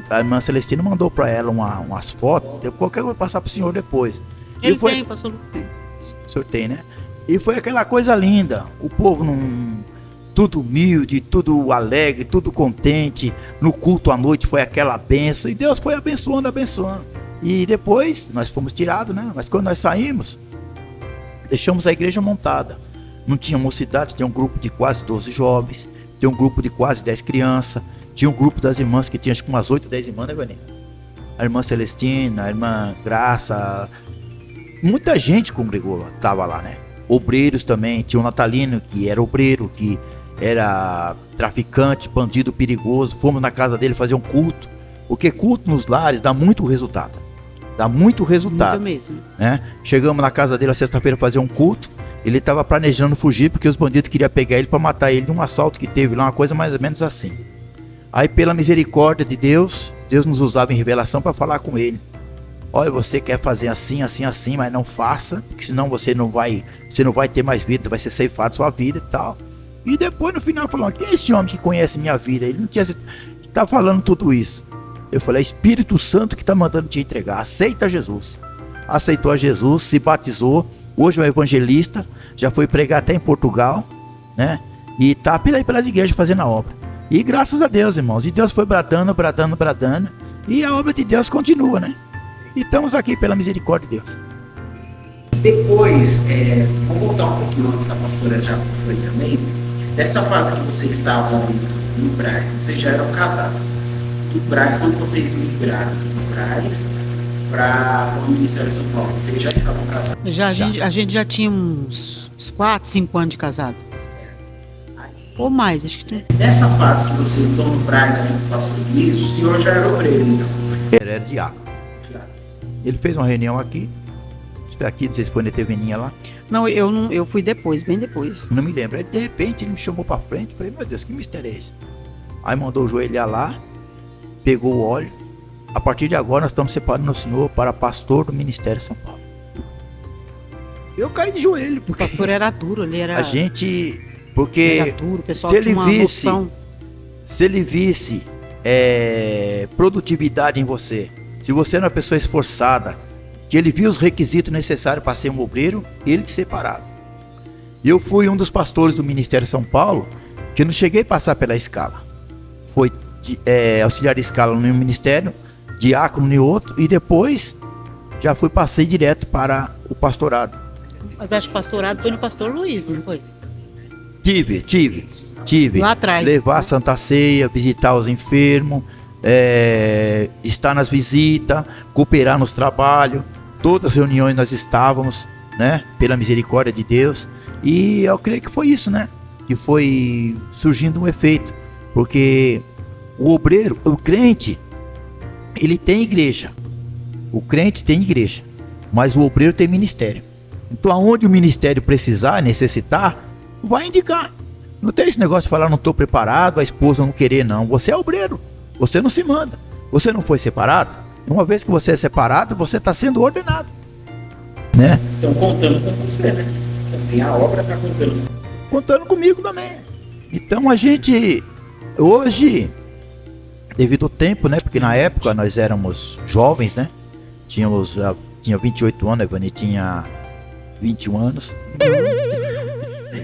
A irmã Celestina mandou para ela umas fotos. Qualquer coisa eu vou passar para o senhor depois. Ele tem, pastor. O senhor tem, né? E foi aquela coisa linda. O povo tudo humilde, tudo alegre, tudo contente. No culto à noite foi aquela bênção. E Deus foi abençoando, abençoando. E depois nós fomos tirados, né? Mas quando nós saímos, deixamos a igreja montada. Não tinha mocidade, tinha um grupo de quase 12 jovens, tinha um grupo de quase 10 crianças, tinha um grupo das irmãs que tinha acho que umas 8, 10 irmãs, né, Vaninha? A irmã Celestina, a irmã Graça, muita gente congregou lá, estava lá, né? Obreiros também, tinha o Natalino que era obreiro, que era traficante, bandido perigoso. Fomos na casa dele fazer um culto, porque culto nos lares dá muito resultado. Dá muito resultado. Muito mesmo. Né? Chegamos na casa dele na sexta-feira fazer um culto. Ele estava planejando fugir porque os bandidos queriam pegar ele para matar ele de um assalto que teve lá, uma coisa mais ou menos assim. Aí, pela misericórdia de Deus, Deus nos usava em revelação para falar com ele. Olha, você quer fazer assim, assim, assim, mas não faça, porque senão você não vai ter mais vida, vai ser ceifado sua vida e tal. E depois no final falou, quem é esse homem que conhece minha vida? Ele não tinha, está falando tudo isso. Eu falei, Espírito Santo que está mandando te entregar, aceita Jesus. Aceitou a Jesus, se batizou, hoje é um evangelista, já foi pregar até em Portugal, né? E está pelas igrejas fazendo a obra. E graças a Deus, irmãos, e Deus foi bradando, e a obra de Deus continua, né? E estamos aqui pela misericórdia de Deus. Depois, vamos voltar um pouquinho antes que a pastora já foi também, dessa fase que vocês estavam no Brás, vocês já eram casados. Do Brás, quando vocês migraram do Brás para o Ministério de São Paulo, vocês já estavam casados? A gente já tinha uns 4, 5 anos de casado. Ou mais, acho que tem. Nessa fase que vocês estão no Brás, ali com o pastor Luiz, o senhor já era obreiro, então? Ele era diácono. Ele fez uma reunião aqui. Aqui, não sei se foi na Teveninha lá. Não, eu fui depois, bem depois. Não me lembro. Aí, de repente, ele me chamou pra frente. Falei, meu Deus, que mistério é esse? Aí mandou joelhar lá, pegou o óleo. A partir de agora, nós estamos separando o senhor para pastor do Ministério de São Paulo. Eu caí de joelho. Porque o pastor era duro, ele era... A gente... Porque era duro, o pessoal tinha uma noção. Se ele visse produtividade em você, se você era uma pessoa esforçada, que ele viu os requisitos necessários para ser um obreiro, ele te separava. Eu fui um dos pastores do Ministério de São Paulo, que não cheguei a passar pela escala. Foi auxiliar de escala no ministério, diácono no outro, e depois já passei direto para o pastorado. Mas acho que o pastorado foi no pastor Luiz, não foi? Tive. Lá atrás. Levar a Santa Ceia, visitar os enfermos, estar nas visitas, cooperar nos trabalhos. Todas as reuniões nós estávamos, né? Pela misericórdia de Deus. E eu creio que foi isso, né? Que foi surgindo um efeito. Porque o obreiro, o crente, ele tem igreja. O crente tem igreja. Mas o obreiro tem ministério. Então aonde o ministério precisar, necessitar, vai indicar. Não tem esse negócio de falar, não estou preparado, a esposa não querer, não. Você é obreiro. Você não se manda. Você não foi separado. Uma vez que você é separado, você está sendo ordenado, né? Estão contando com você, né? Também a obra está contando. Contando comigo também. Então a gente, hoje, devido ao tempo, né? Porque na época nós éramos jovens, né? Tinha 28 anos, a Ivani tinha 21 anos.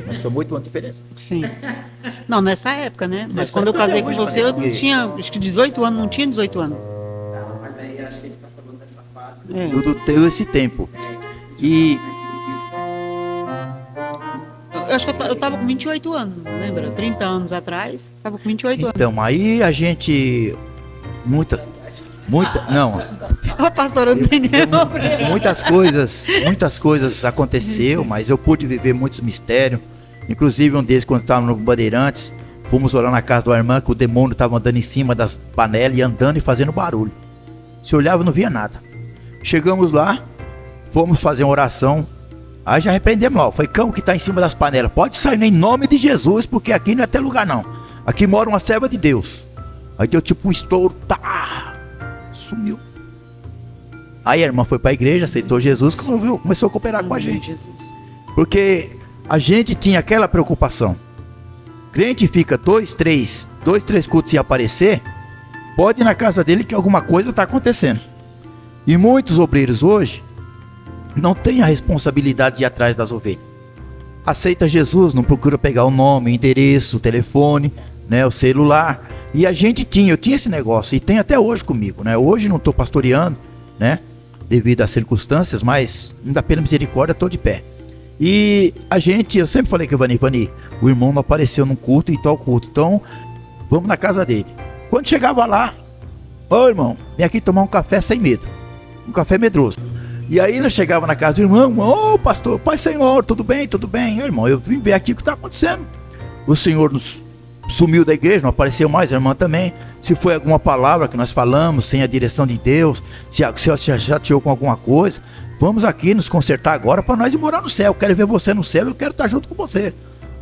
Nós somos 8 anos de diferença. Sim. Não, nessa época, né? Mas Nessa quando eu época casei até com hoje, você, eu não porque- tinha, acho que 18 anos, não tinha 18 anos. Não, mas aí acho que a gente tá falando dessa fase. É. Todo esse tempo. E Eu acho que eu tava com 28 anos, lembra? 30 anos atrás, tava com 28 anos. então, aí a gente. Muita. Não. Ô, pastor, eu não entendeu. Muitas coisas aconteceu, mas eu pude viver muitos mistérios. Inclusive um deles, quando estávamos no Bandeirantes, fomos orar na casa da irmã, que o demônio estava andando em cima das panelas e andando e fazendo barulho. Se olhava, não via nada. Chegamos lá, fomos fazer uma oração. Aí já repreendemos lá. Foi cão que está em cima das panelas. Pode sair em nome de Jesus, porque aqui não é ter lugar não. Aqui mora uma serva de Deus. Aí deu tipo um estouro, tá, sumiu. Aí a irmã foi para a igreja, aceitou Jesus, começou a cooperar com a gente. Porque a gente tinha aquela preocupação. Crente fica dois, três cultos sem aparecer, pode ir na casa dele que alguma coisa está acontecendo. E muitos obreiros hoje não têm a responsabilidade de ir atrás das ovelhas. Aceita Jesus, não procura pegar o nome, o endereço, o telefone, né, o celular. E eu tinha esse negócio, e tem até hoje comigo, né? Hoje não estou pastoreando, né? Devido às circunstâncias, mas ainda pela misericórdia estou de pé. E eu sempre falei que o Vani, o irmão não apareceu num culto e tal culto, então vamos na casa dele. Quando chegava lá, ô irmão, vem aqui tomar um café sem medo, um café medroso. E aí nós chegava na casa do irmão, ô pastor, Pai Senhor, tudo bem, irmão, eu vim ver aqui o que está acontecendo. O Senhor nos sumiu da igreja, não apareceu mais, a irmã também. Se foi alguma palavra que nós falamos sem a direção de Deus, se o Senhor se chateou com alguma coisa, vamos aqui nos consertar agora para nós ir morar no céu. Eu quero ver você no céu, eu quero estar junto com você,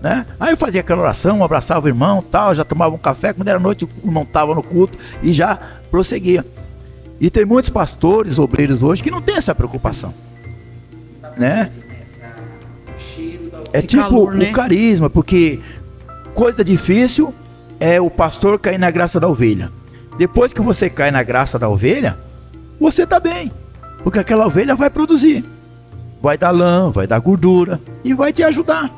né? Aí eu fazia aquela oração, abraçava o irmão, tal, já tomava um café, quando era noite o irmão estava no culto e já prosseguia. E tem muitos pastores, obreiros hoje que não tem essa preocupação, né? É tipo calor, né? o carisma, porque coisa difícil é o pastor cair na graça da ovelha. Depois que você cai na graça da ovelha, você está bem, porque aquela ovelha vai produzir, vai dar lã, vai dar gordura e vai te ajudar,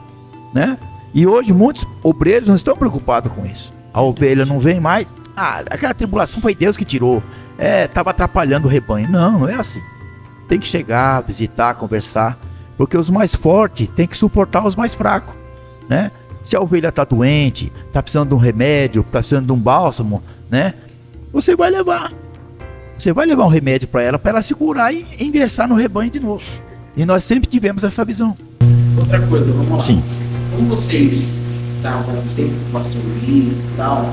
né? E hoje muitos obreiros não estão preocupados com isso. A ovelha não vem mais, aquela tribulação foi Deus que tirou, estava atrapalhando o rebanho. Não é assim. Tem que chegar, visitar, conversar, porque os mais fortes têm que suportar os mais fracos, né? Se a ovelha está doente, está precisando de um remédio, está precisando de um bálsamo, né? Você vai levar um remédio para ela segurar e ingressar no rebanho de novo. E nós sempre tivemos essa visão. Outra coisa, vamos lá. Sim. Como vocês estavam sempre com o pastor Luiz e tal,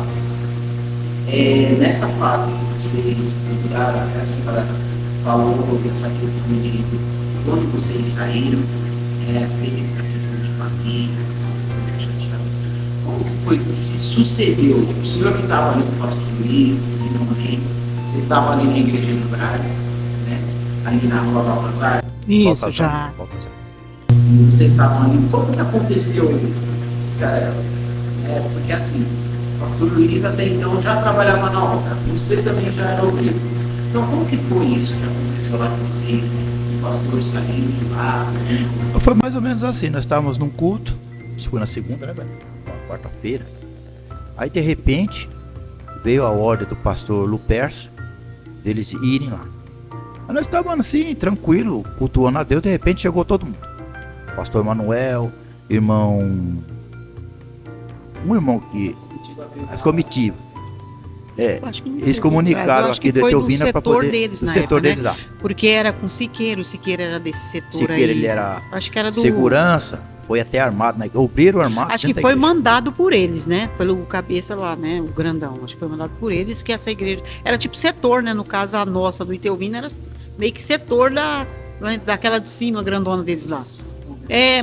nessa fase que vocês mudaram, a senhora falou sobre essa questão de quando vocês saíram, fez a questão de família, como que foi que se sucedeu? O senhor que estava ali com o pastor Luiz, vocês estavam ali na igreja do Brás, né? Ali na rua Baltazar, Isso, já. e vocês estavam ali, como que aconteceu? Porque assim, o pastor Luiz até então já trabalhava na obra, você também já era obreiro. Então como que foi isso que aconteceu lá com vocês, né? O pastor saiu de lá, né? Foi mais ou menos assim, nós estávamos num culto, isso foi na segunda, né, velho? Quarta-feira. Aí de repente veio a ordem do pastor Lupercio deles irem lá. Aí nós estávamos assim, tranquilo, cultuando a Deus, de repente chegou todo mundo. Pastor Manuel, um irmão que as comitivas. Eles comunicaram aqui do Etelvina para poder deles, do na setor época, deles né? lá. Porque era com Siqueira, o Siqueira era desse setor Siqueira, aí. ele era acho que era do segurança, foi até armado, né? Obreiro armado. Acho que dentro da foi igreja. mandado por eles, né? Pelo cabeça lá, né? O grandão. Acho que foi mandado por eles que essa igreja era tipo setor, né? No caso a nossa do Itelvina era meio que setor daquela de cima grandona deles lá.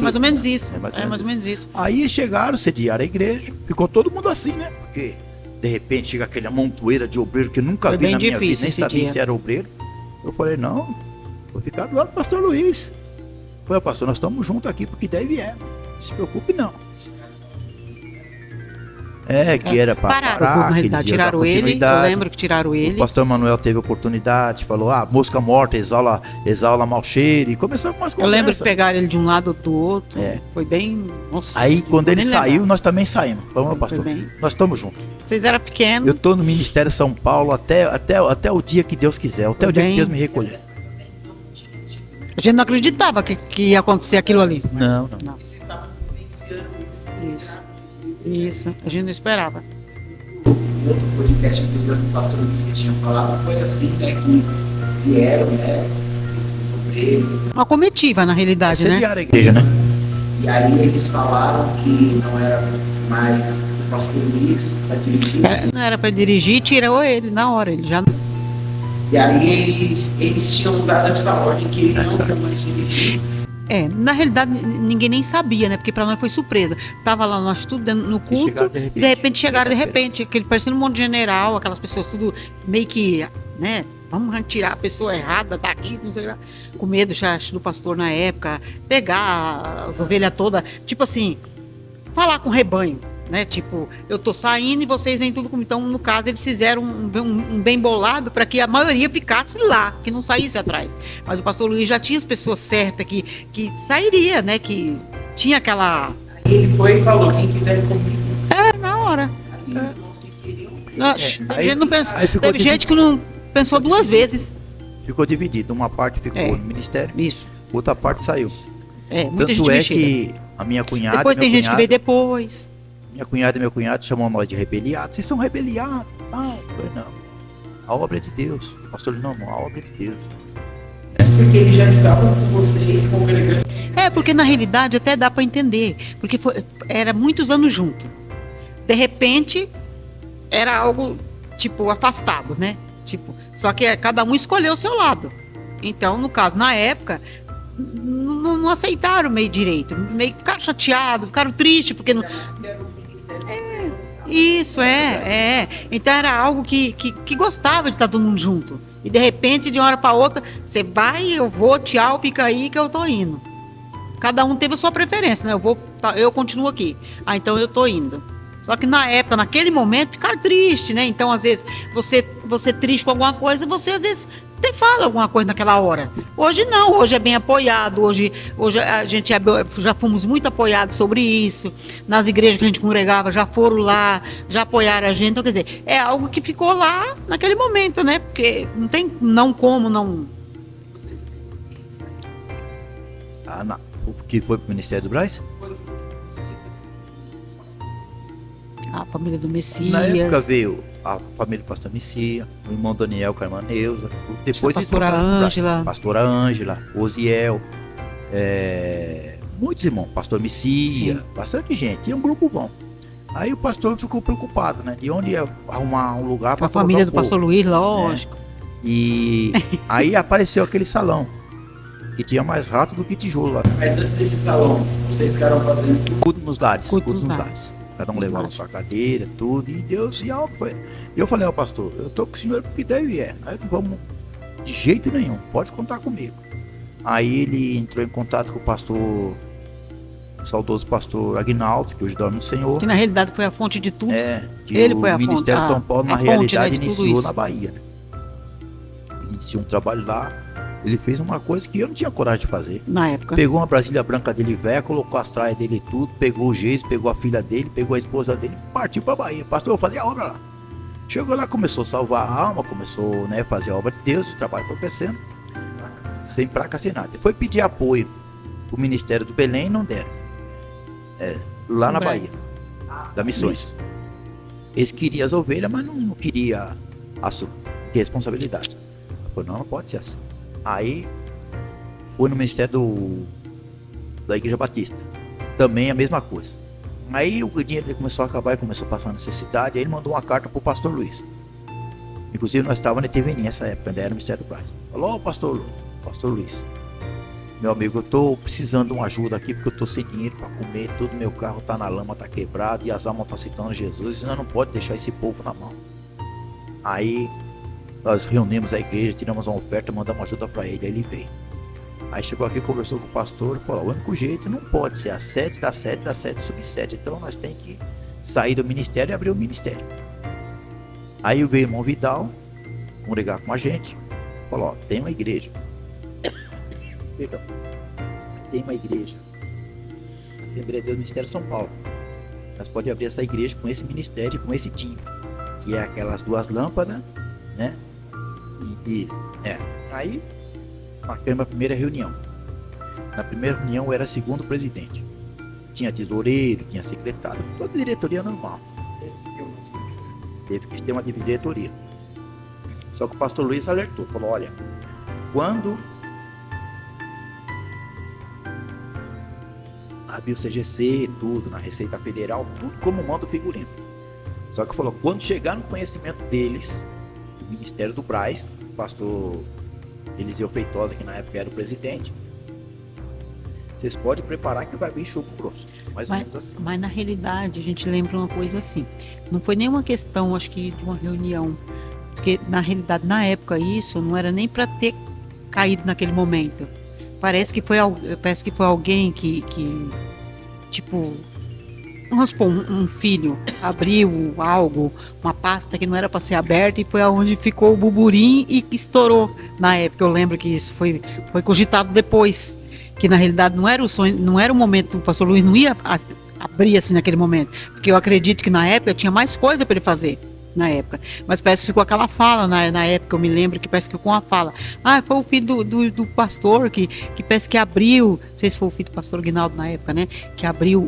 Mais ou menos isso. Mais ou menos isso. Aí chegaram, sediaram a igreja, ficou todo mundo assim, né? Porque de repente chega aquele montoeira de obreiro que nunca Foi vi bem na minha vida, difícil nem esse sabia dia. se era obreiro. Eu falei, não, vou ficar do lado do pastor Luiz. Falei, pastor, nós estamos juntos aqui porque daí vier. Não se preocupe não. que era para Pararam, parar, na que eles realidade, iam dar tiraram ele. Eu continuidade. lembro que tiraram O ele. pastor Manuel teve oportunidade, falou, mosca morta, exala mau cheiro, e começou com umas Eu lembro que conversas. pegaram ele de um lado do outro. É. Foi bem. Nossa, Aí, quando vou ele nem saiu, lembrar. nós também saímos. Vamos, Foi pastor, bem. nós estamos juntos. Vocês eram pequenos. Eu estou no Ministério São Paulo até o dia que Deus quiser, até o dia que Deus me recolher. A gente não acreditava que ia acontecer aquilo ali. Não. Não. Vocês estavam vivenciando isso. Isso. Isso. A gente não esperava. O outro podcast anterior que o pastor disse que tinha falado foi assim, né? Que vieram, né? Os obreiros. Uma comitiva, na realidade, né? Incendiaram a igreja, né? E aí eles falaram que não era mais o pastor Luiz para dirigir. Não era pra dirigir, tirou ele na hora. Ele já. E aí eles tinham dado essa ordem que ele não ia mais dirigir. Na realidade, ninguém nem sabia, né? Porque pra nós foi surpresa. Tava lá nós tudo dentro no culto, chegaram de e repente. de repente chegaram de repente, aquele parecendo um monte de general, aquelas pessoas tudo meio que, né? Vamos tirar a pessoa errada daqui, não sei lá. Com medo já do pastor na época, pegar as ovelhas todas, tipo assim, falar com o rebanho, né? Tipo, eu tô saindo e vocês vêm tudo comigo. Então, no caso, eles fizeram um bem bolado para que a maioria ficasse lá, que não saísse atrás. Mas o pastor Luiz já tinha as pessoas certas que sairia, né? Que tinha aquela. Aí ele foi e falou: quem quiser ir comigo. Na hora. Aí os irmãos que queriam. A aí- gente não pensou. aí ficou Teve gente que não pensou duas vezes. Ficou dividido. Uma parte ficou no ministério, Isso. outra parte saiu. Muita Tanto gente é mexida. que a minha cunhada, Depois tem gente que veio depois. minha cunhada e meu cunhado chamam nós de rebeliados. Vocês são rebeliados. Eu falei, não. A obra é de Deus. O pastor, não, a obra é de Deus. Porque eles já estavam com vocês, congregando. Porque na realidade até dá para entender, porque era muitos anos junto. De repente era algo tipo afastado, né? Tipo, só que cada um escolheu o seu lado. Então, no caso, na época, não aceitaram meio direito, meio que ficaram chateados, ficaram tristes porque não. Isso Então era algo que gostava de estar todo mundo junto. E de repente, de uma hora para outra, você vai, eu vou, tchau, fica aí que eu tô indo. Cada um teve a sua preferência, né? Eu continuo aqui. Então eu tô indo. Só que na época, naquele momento, ficar triste, né? Então, às vezes, você triste com alguma coisa, você às vezes até fala alguma coisa naquela hora. Hoje não, hoje é bem apoiado, hoje a gente já fomos muito apoiados sobre isso. Nas igrejas que a gente congregava, já foram lá, já apoiaram a gente. Então, quer dizer, é algo que ficou lá naquele momento, né? Porque não tem como não. Não. O que foi pro Ministério do Braz? A família do Na Messias. época veio a família do pastor Messia, o irmão Daniel com a irmã Neuza. Depois A pastora eles trocaram pro Braz. Ângela. Pastora Ângela, Osiel, muitos irmãos, pastor Messia, Sim. bastante gente, e um grupo bom. Aí o pastor ficou preocupado, né? De onde ia arrumar um lugar para A família do pastor Luiz, lógico. E aí apareceu aquele salão, que tinha mais rato do que tijolo lá. Mas antes desse salão, vocês ficaram fazendo. Culto nos lares, Culto culto nos nos lares. lares. Cada um Nos levava lares. sua cadeira, tudo, e Deus e algo foi. E eu falei ao pastor, eu tô com o senhor porque deve é. Aí não vamos de jeito nenhum, pode contar comigo. Aí ele entrou em contato com o pastor, o saudoso pastor Agnaldo, que hoje dorme no Senhor. Que na realidade foi a fonte de tudo. Que Ele o foi a fonte, Ministério de São Paulo, na a fonte, né, realidade, de tudo iniciou isso. na Bahia. Né? Iniciou um trabalho lá. Ele fez uma coisa que eu não tinha coragem de fazer. Na época. Pegou uma Brasília branca dele velha, colocou as traias dele e tudo, pegou o Geis, pegou a filha dele, pegou a esposa dele, partiu pra Bahia. Pastor, eu fazia a obra lá. Chegou lá, começou a salvar a alma, começou, né, a fazer a obra de Deus, o trabalho foi crescendo, sem placa, sem nada. Foi pedir apoio pro Ministério do Belém e não deram. Lá na Bahia, da Missões. Eles queriam as ovelhas, mas não queria assumir responsabilidade. Falei, não pode ser assim. Aí foi no Ministério da Igreja Batista. Também a mesma coisa. Aí o dinheiro dele começou a acabar e começou a passar necessidade. Aí ele mandou uma carta pro pastor Luiz. Inclusive nós estávamos na TVN nessa época, ainda era no Ministério do Braz. Falou, pastor Luiz, meu amigo, eu tô precisando de uma ajuda aqui porque eu tô sem dinheiro para comer, todo meu carro tá na lama, tá quebrado e as almas estão aceitando Jesus, e nós não pode deixar esse povo na mão. Aí nós reunimos a igreja, tiramos uma oferta, mandamos ajuda para ele, aí ele veio. Aí chegou aqui, conversou com o pastor e falou, o único jeito não pode ser a sede da sede da sede subsede, então nós temos que saí do ministério e abri o ministério. Aí veio o irmão Vidal congregar com a gente, falou, ó, tem uma igreja. Perdão. Tem uma igreja. Assembleia de Deus Ministério São Paulo. Nós podemos abrir essa igreja com esse ministério, com esse time. Que é aquelas 2 lâmpadas, né? Aí, marcamos a primeira reunião. Na primeira reunião eu era segundo presidente. Tinha tesoureiro, tinha secretário, toda diretoria normal. Teve que ter uma diretoria. Só que o pastor Luiz alertou, falou, olha, quando havia o CGC, tudo, na Receita Federal, tudo como manda o figurino. Só que falou, quando chegar no conhecimento deles, do Ministério do Braz, o pastor Eliseu Feitosa, que na época era o presidente, vocês podem preparar que vai vir choco grosso. Mais ou menos assim. Mas na realidade, a gente lembra uma coisa assim, não foi nenhuma questão, acho que, de uma reunião, porque na realidade, na época, isso não era nem para ter caído naquele momento. Parece que foi alguém que tipo, vamos supor, um filho abriu algo, uma pasta que não era para ser aberta e foi aonde ficou o burburinho e estourou. Na época, eu lembro que isso foi cogitado depois, que na realidade não era o sonho, não era o momento, o pastor Luiz não ia abrir assim naquele momento, porque eu acredito que na época tinha mais coisa para ele fazer. Na época, mas parece que ficou aquela fala na época, eu me lembro que parece que ficou uma fala, foi o filho do pastor que parece que abriu, não sei se foi o filho do pastor Guinaldo na época, né, que abriu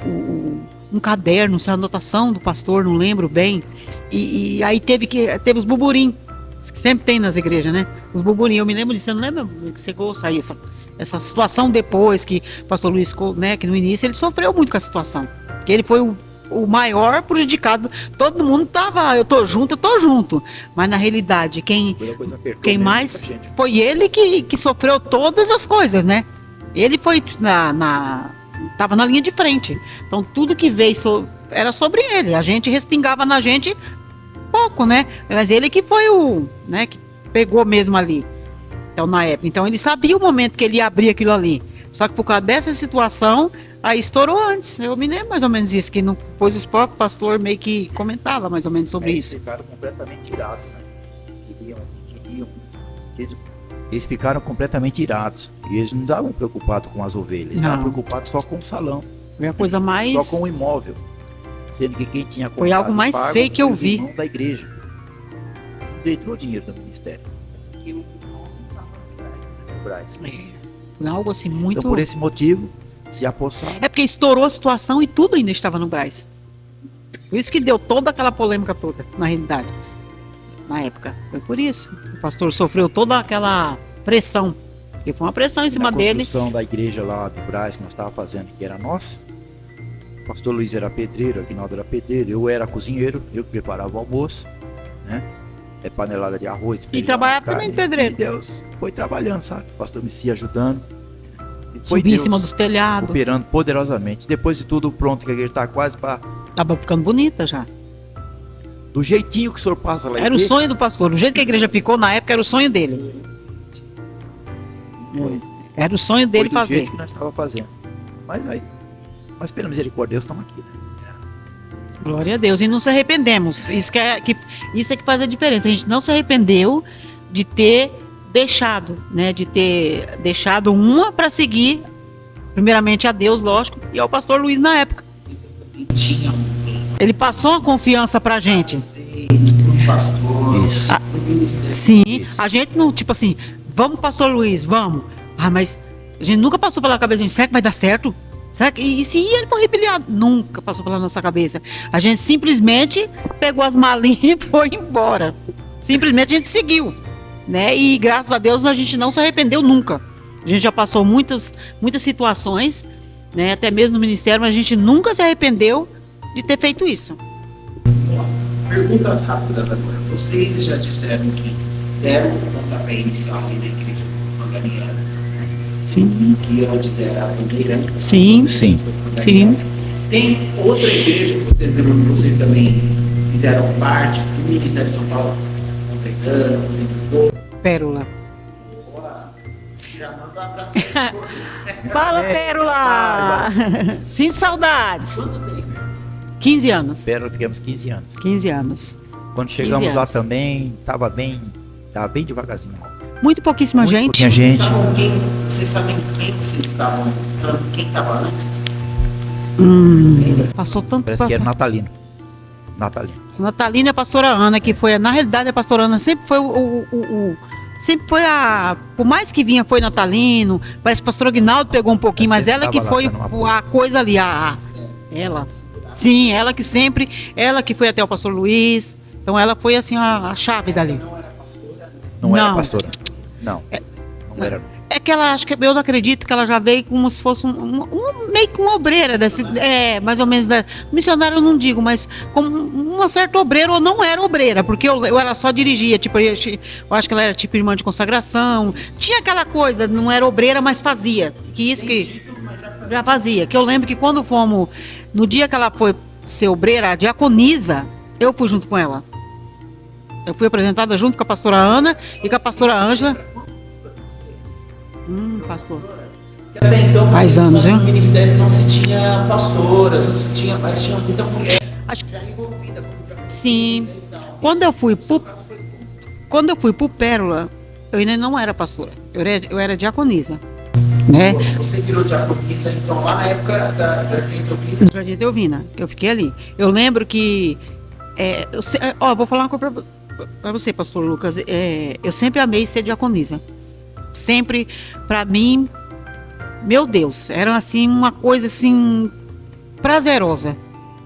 um caderno, a anotação do pastor, não lembro bem, e aí teve os burburinhos, que sempre tem nas igrejas, né, os burburinhos, eu me lembro disso, você não lembra que chegou a sair essa situação depois que o pastor Luiz, né, que no início ele sofreu muito com a situação, que ele foi o maior prejudicado, todo mundo tava, eu tô junto, mas na realidade, quem mais foi ele que sofreu todas as coisas, né? Ele foi tava na linha de frente, então tudo que veio era sobre ele, a gente respingava na gente pouco, né? Mas ele que foi né, que pegou mesmo ali, então na época, então ele sabia o momento que ele ia abrir aquilo ali, só que por causa dessa situação, aí estourou antes, eu me lembro mais ou menos isso, que depois o próprio pastor meio que comentava mais ou menos sobre isso. Eles ficaram completamente irados, né? Eles ficaram completamente irados, e eles não estavam preocupados com as ovelhas, eles estavam preocupados só com o salão. Foi a coisa mais... Só com o imóvel, sendo que quem tinha foi algo mais feio que eu vi. Da igreja. Não entrou dinheiro do ministério. Foi algo assim muito... Então por esse motivo... se apossar. É porque estourou a situação e tudo ainda estava no Braz. Por isso que deu toda aquela polêmica toda, na realidade. Na época. Foi por isso. O pastor sofreu toda aquela pressão. Porque foi uma pressão em cima dele. A construção da igreja lá do Braz, que nós estávamos fazendo, que era nossa. O pastor Luiz era pedreiro, o Aguinaldo era pedreiro, eu era cozinheiro, eu que preparava o almoço, né? Panelada de arroz. E trabalhava também de pedreiro. E Deus foi trabalhando, sabe? O pastor Messia ajudando. Subir em cima dos telhados. Operando poderosamente. Depois de tudo pronto, que a igreja está quase para... Tava ficando bonita já. Do jeitinho que o senhor passa lá. Era o sonho do pastor. Do jeito que a igreja ficou na época, era o sonho dele. Era o sonho dele fazer. Do jeito que nós estávamos fazendo. Mas aí, mas pela misericórdia de Deus, estamos aqui. Glória a Deus. E não se arrependemos. Isso é que faz a diferença. A gente não se arrependeu de ter deixado, né, de ter deixado uma para seguir, primeiramente a Deus, lógico, e ao pastor Luiz na época. Ele passou uma confiança pra gente. Isso. Sim, isso. A gente não, tipo assim, vamos pastor Luiz, vamos. Mas a gente nunca passou pela cabeça, será que vai dar certo? Será que, e se ele for rebeliado? Nunca passou pela nossa cabeça. A gente simplesmente pegou as malinhas e foi embora. Simplesmente a gente seguiu. Né? E graças a Deus a gente não se arrependeu nunca. A gente já passou muitas situações, né? Até mesmo no ministério, mas a gente nunca se arrependeu de ter feito isso. Perguntas rápidas agora. Vocês já disseram que deram o pontapé inicial ali na igreja manganiana, né? Sim. Que antes era a primeira. Sim. Sim. Sim. Tem outra igreja que vocês lembram que vocês também fizeram parte do Ministério de São Paulo? Pérola. Já manda um abraço aí. Fala, Pérola! Sinto saudades. Quanto tempo? 15 anos. Pérola ficamos 15 anos. 15 anos. Quando chegamos 15 lá anos. também, tava bem devagarzinho. Muito pouquíssima gente. Pouquinha gente. Vocês sabem quem vocês estavam entrando? Quem estava antes? Passou tanto Parece que era Natalino. Natalina e a pastora Ana, que foi, na realidade, a pastora Ana sempre foi sempre foi por mais que vinha, foi Natalino, parece que o pastor Aguinaldo pegou um pouquinho, mas ela que foi a coisa ali, ela. Sim, ela que foi até o pastor Luiz, então ela foi assim a chave dali. Não era Não. pastora. Não. Não era. É que ela, acho que eu não acredito que ela já veio como se fosse meio que uma obreira, mais ou menos, missionária eu não digo, mas como uma certa obreira, ou não era obreira, porque eu ela só dirigia, tipo, eu acho que ela era tipo irmã de consagração, tinha aquela coisa, não era obreira, mas fazia, que isso que já fazia, que eu lembro que quando fomos, no dia que ela foi ser obreira, a diaconisa, eu fui junto com ela. Eu fui apresentada junto com a pastora Ana e com a pastora Ângela. Pastor. Até então, Faz anos, no viu? ministério não se tinha pastoras, não se tinha, mas tinha muita mulher Acho que já envolvida. sim. Quando eu fui pro Pérola, eu ainda não era pastora. Eu era diaconisa, né? Você virou diaconisa, então, lá na época da Jardim Teovina. No Jardim Teovina, que eu fiquei ali. Eu lembro que vou falar uma coisa para você, pastor Lucas. Eu sempre amei ser diaconisa. Sempre, para mim, meu Deus, era assim uma coisa assim prazerosa.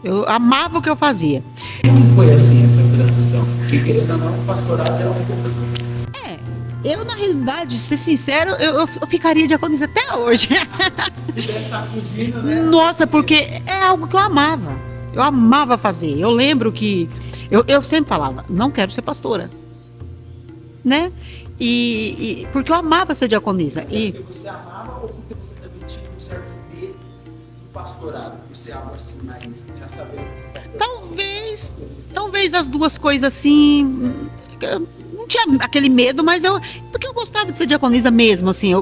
Eu amava o que eu fazia. Como foi assim essa transição? Porque querendo ou não, o pastorado é um pouco. Eu, na realidade, ser sincero, eu ficaria diaconisa até hoje. Você está fugindo, né? Nossa, porque é algo que eu amava. Eu amava fazer. Eu lembro que eu sempre falava, não quero ser pastora, né? Porque eu amava ser diaconisa. Porque você amava ou porque você também tinha um certo medo do pastorado? Por ser algo assim, mais já sabendo. Talvez as duas coisas assim. Eu não tinha aquele medo, mas porque eu gostava de ser diaconisa mesmo, assim.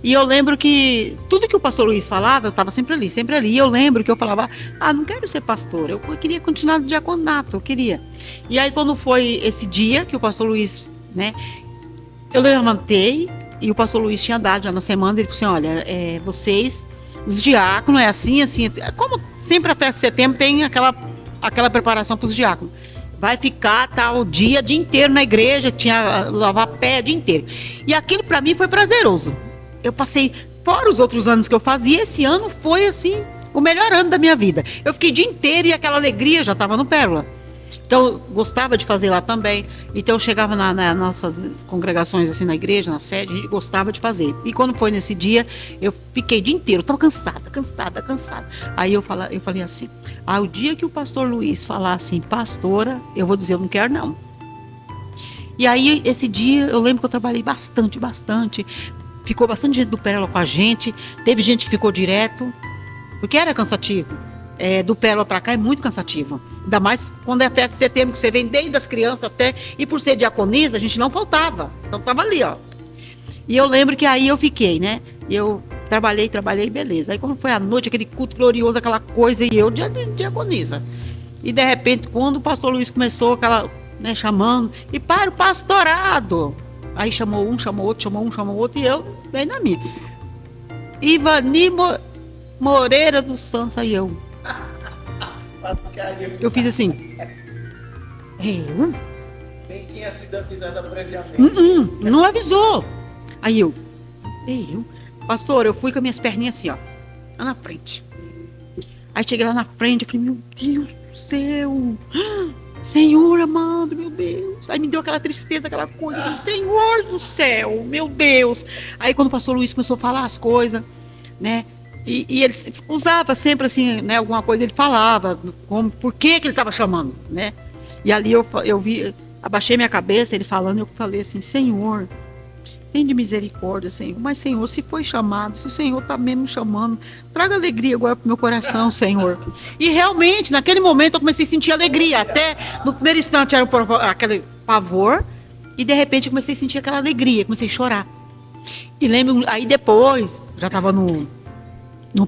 E eu lembro que tudo que o pastor Luiz falava, eu estava sempre ali, sempre ali. E eu lembro que eu falava, não quero ser pastor, eu queria continuar no diaconato, eu queria. E aí, quando foi esse dia que o pastor Luiz, né? Eu levantei e o pastor Luiz tinha dado já na semana, ele falou assim, olha, vocês, os diáconos, é assim, como sempre a festa de setembro tem aquela preparação para os diáconos. Vai ficar o dia inteiro na igreja, tinha lavar pé o dia inteiro. E aquilo para mim foi prazeroso. Eu passei, fora os outros anos que eu fazia, esse ano foi assim, o melhor ano da minha vida. Eu fiquei o dia inteiro e aquela alegria já estava no Pérola. Então, eu gostava de fazer lá também. Então, eu chegava nas nossas congregações, assim, na igreja, na sede, a gente gostava de fazer. E quando foi nesse dia, eu fiquei o dia inteiro, estava cansada. Aí eu falei assim, o dia que o pastor Luiz falar assim, pastora, eu vou dizer, eu não quero não. E aí, esse dia, eu lembro que eu trabalhei bastante. Ficou bastante gente do Pérola com a gente. Teve gente que ficou direto, porque era cansativo. Do Pérola para cá é muito cansativo. Ainda mais quando é festa de setembro, que você vem desde as crianças até. E por ser diaconisa, a gente não faltava. Então tava ali, ó. E eu lembro que aí eu fiquei, né? E eu trabalhei, beleza. Aí quando foi a noite, aquele culto glorioso, aquela coisa, e eu diaconisa. E de repente, quando o pastor Luiz começou aquela, né, chamando, e para o pastorado. Aí chamou um, chamou outro, e eu bem na minha. Ivani Moreira dos Santos, aí eu. Eu fiz assim. Nem tinha sido avisada previamente. Não avisou. Aí eu. Pastor, eu fui com as minhas perninhas assim, ó. Lá na frente. Aí cheguei lá na frente, eu falei, meu Deus do céu. Senhor amado, meu Deus. Aí me deu aquela tristeza, aquela coisa. Eu falei, Senhor do céu, meu Deus. Aí quando o pastor Luiz começou a falar as coisas, né? E ele usava sempre assim, né, alguma coisa, ele falava por que ele estava chamando, né? E ali eu vi, abaixei minha cabeça, ele falando, eu falei assim, Senhor, tem de misericórdia, Senhor. Mas, Senhor, se foi chamado, se o Senhor está mesmo chamando, traga alegria agora para o meu coração, Senhor. E realmente, naquele momento, eu comecei a sentir alegria. Até no primeiro instante era aquele pavor, e de repente eu comecei a sentir aquela alegria, comecei a chorar. E lembro, aí depois, já estava no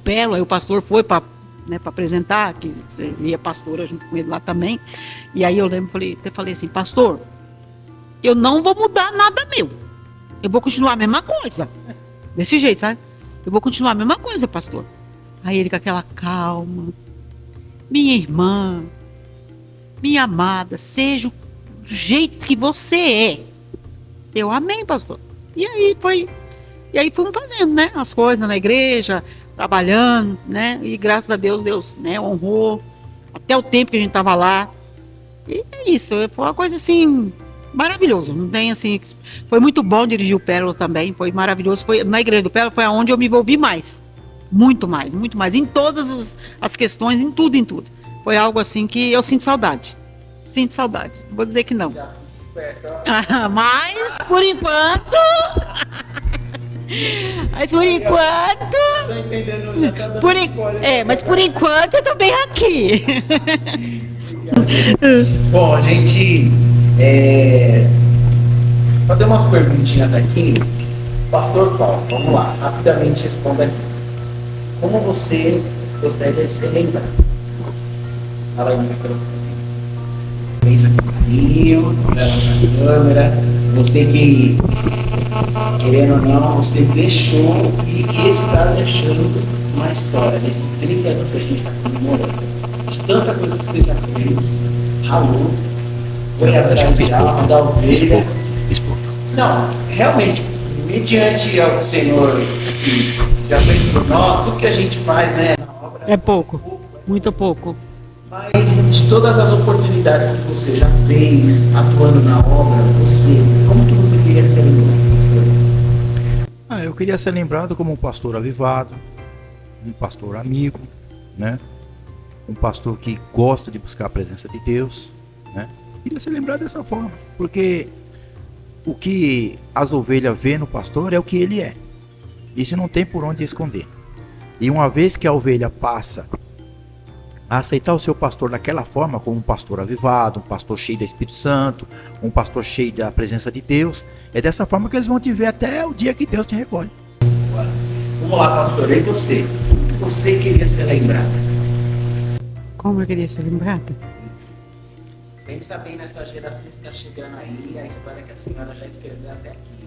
Pérola, aí o pastor foi para né, para apresentar, que seria pastora junto com ele lá também. E aí eu lembro, até falei assim, pastor, eu não vou mudar nada meu. Eu vou continuar a mesma coisa. Desse jeito, sabe? Eu vou continuar a mesma coisa, pastor. Aí ele com aquela calma. Minha irmã, minha amada, seja do jeito que você é. Eu amei, pastor. E aí fomos fazendo, né? As coisas na igreja, trabalhando, né? E graças a Deus, Deus, né, honrou até o tempo que a gente estava lá. E é isso, foi uma coisa assim maravilhosa. Não tem assim, foi muito bom dirigir o Pérola também, foi maravilhoso. Foi na igreja do Pérola, foi aonde eu me envolvi mais. Muito mais, em todas as questões, em tudo. Foi algo assim que eu sinto saudade. Não vou dizer que não. Mas por enquanto. Mas por enquanto eu tô bem aqui. Bom, a gente fazer umas perguntinhas aqui. Pastor Paulo, vamos lá, rapidamente responda aqui. Como você gostaria de ser lembrado? Fala aí no microfone. Pensa com carinho, olha na câmera. Você que, querendo ou não, você deixou e está deixando uma história nesses 30 anos que a gente está comemorando. De tanta coisa que você já fez, ralou, foi atrás de alma, da ovelha. Não, realmente, mediante ao Senhor, assim, já fez por nós, tudo que a gente faz, né, na obra. É pouco, muito pouco. Mas de todas as oportunidades que você já fez atuando na obra, como que você queria ser lembrado? Eu queria ser lembrado como um pastor avivado, um pastor amigo, né? Um pastor que gosta de buscar a presença de Deus, né? Queria ser lembrado dessa forma, porque o que as ovelhas vê no pastor é o que ele é. Isso não tem por onde esconder. E uma vez que a ovelha passa a aceitar o seu pastor daquela forma, como um pastor avivado, um pastor cheio do Espírito Santo, um pastor cheio da presença de Deus, é dessa forma que eles vão te ver até o dia que Deus te recolhe. Vamos lá, pastor, e você? O que você queria ser lembrado? Como eu queria ser lembrada? Pensa bem nessa geração que está chegando aí, a história que a senhora já escreveu até aqui.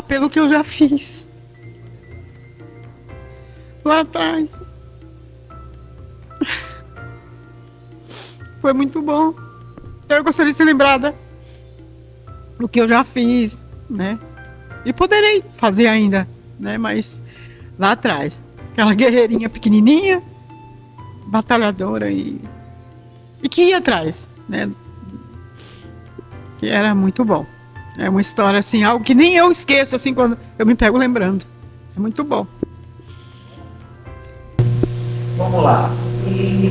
Pelo que eu já fiz lá atrás. Foi muito bom. Eu gostaria de ser lembrada do que eu já fiz, né? E poderei fazer ainda, né? Mas lá atrás, aquela guerreirinha pequenininha, batalhadora e que ia atrás, né? Que era muito bom. É uma história assim, algo que nem eu esqueço assim quando eu me pego lembrando. É muito bom. Vamos lá. E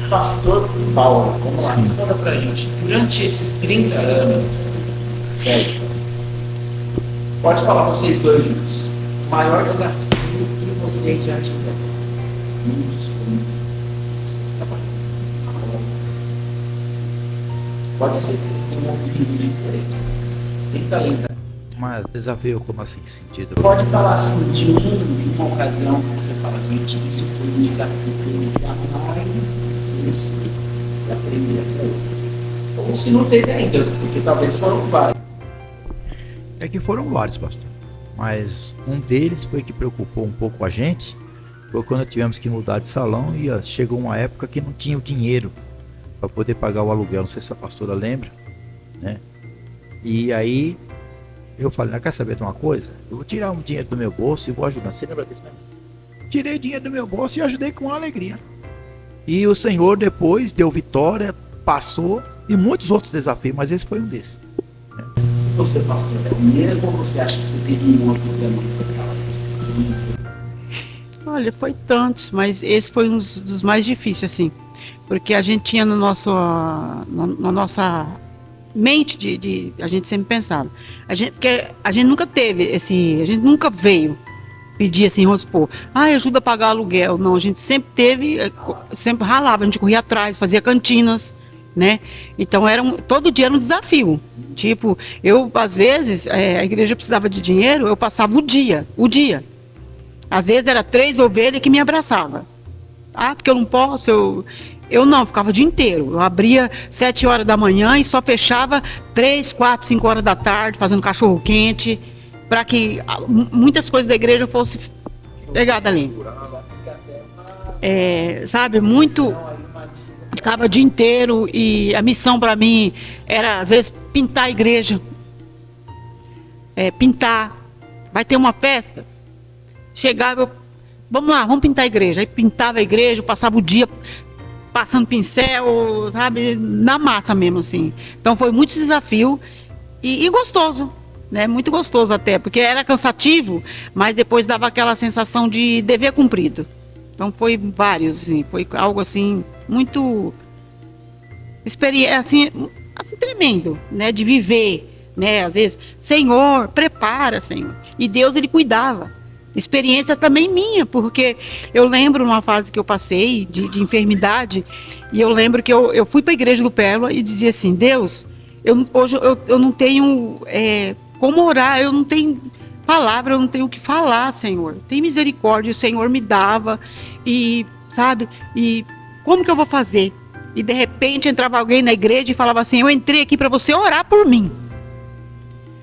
pastor Paulo, vamos lá, conta pra gente. Durante esses 30 anos, pode falar vocês dois juntos. O maior desafio que vocês já tiveram juntos, pode ser que vocês tenham um vídeo diferente. Tenta lembrar. Mas desafio como assim, que sentido? Pode falar assim de uma ocasião que você fala, gente, isso foi um desafio que eu jamais esqueço da primeira vez. Ou se não teve ainda, porque talvez foram vários. É que foram vários, pastor. Mas um deles foi que preocupou um pouco a gente. Foi quando tivemos que mudar de salão e chegou uma época que não tinha o dinheiro para poder pagar o aluguel. Não sei se a pastora lembra, né? E aí eu falei, quer saber de uma coisa? Eu vou tirar um dinheiro do meu bolso e vou ajudar. Você lembra disso, né? Tirei dinheiro do meu bolso e ajudei com alegria. E o Senhor depois deu vitória, passou, e muitos outros desafios, mas esse foi um desses. Né? Você, pastor, é o mesmo ou você acha que você teve um outro também que você fala desse? Olha, foi tantos, mas esse foi um dos mais difíceis, assim. Porque a gente tinha na nossa mente a gente sempre pensava. Porque a gente nunca teve a gente nunca veio pedir assim, vamos supor, ajuda a pagar aluguel. Não, a gente sempre sempre ralava, a gente corria atrás, fazia cantinas, né? Então todo dia era um desafio. Tipo, eu às vezes, a igreja precisava de dinheiro, eu passava o dia. Às vezes era 3 ovelhas que me abraçava. Ah, porque eu não posso, eu não, ficava o dia inteiro. Eu abria 7 horas da manhã e só fechava 3, 4, 5 horas da tarde, fazendo cachorro quente, para que muitas coisas da igreja fossem pegadas ali. Sabe, muito. Ficava o dia inteiro e a missão para mim era, às vezes, pintar a igreja. Pintar. Vai ter uma festa? Chegava, vamos lá, vamos pintar a igreja. Aí pintava a igreja, passava o dia passando pincel, sabe, na massa mesmo, assim. Então foi muito desafio e gostoso, né? Muito gostoso até, porque era cansativo, mas depois dava aquela sensação de dever cumprido. Então foi vários, assim, foi algo assim, muito experiência, assim tremendo, né? De viver, né? Às vezes, Senhor, prepara, Senhor. E Deus, Ele cuidava. Experiência também minha, porque eu lembro numa fase que eu passei de enfermidade, e eu lembro que eu fui para a igreja do Pérola e dizia assim, Deus, hoje eu não tenho como orar, eu não tenho palavra, eu não tenho o que falar, Senhor. Tem misericórdia, o Senhor me dava, e sabe, e como que eu vou fazer? E de repente entrava alguém na igreja e falava assim, eu entrei aqui para você orar por mim.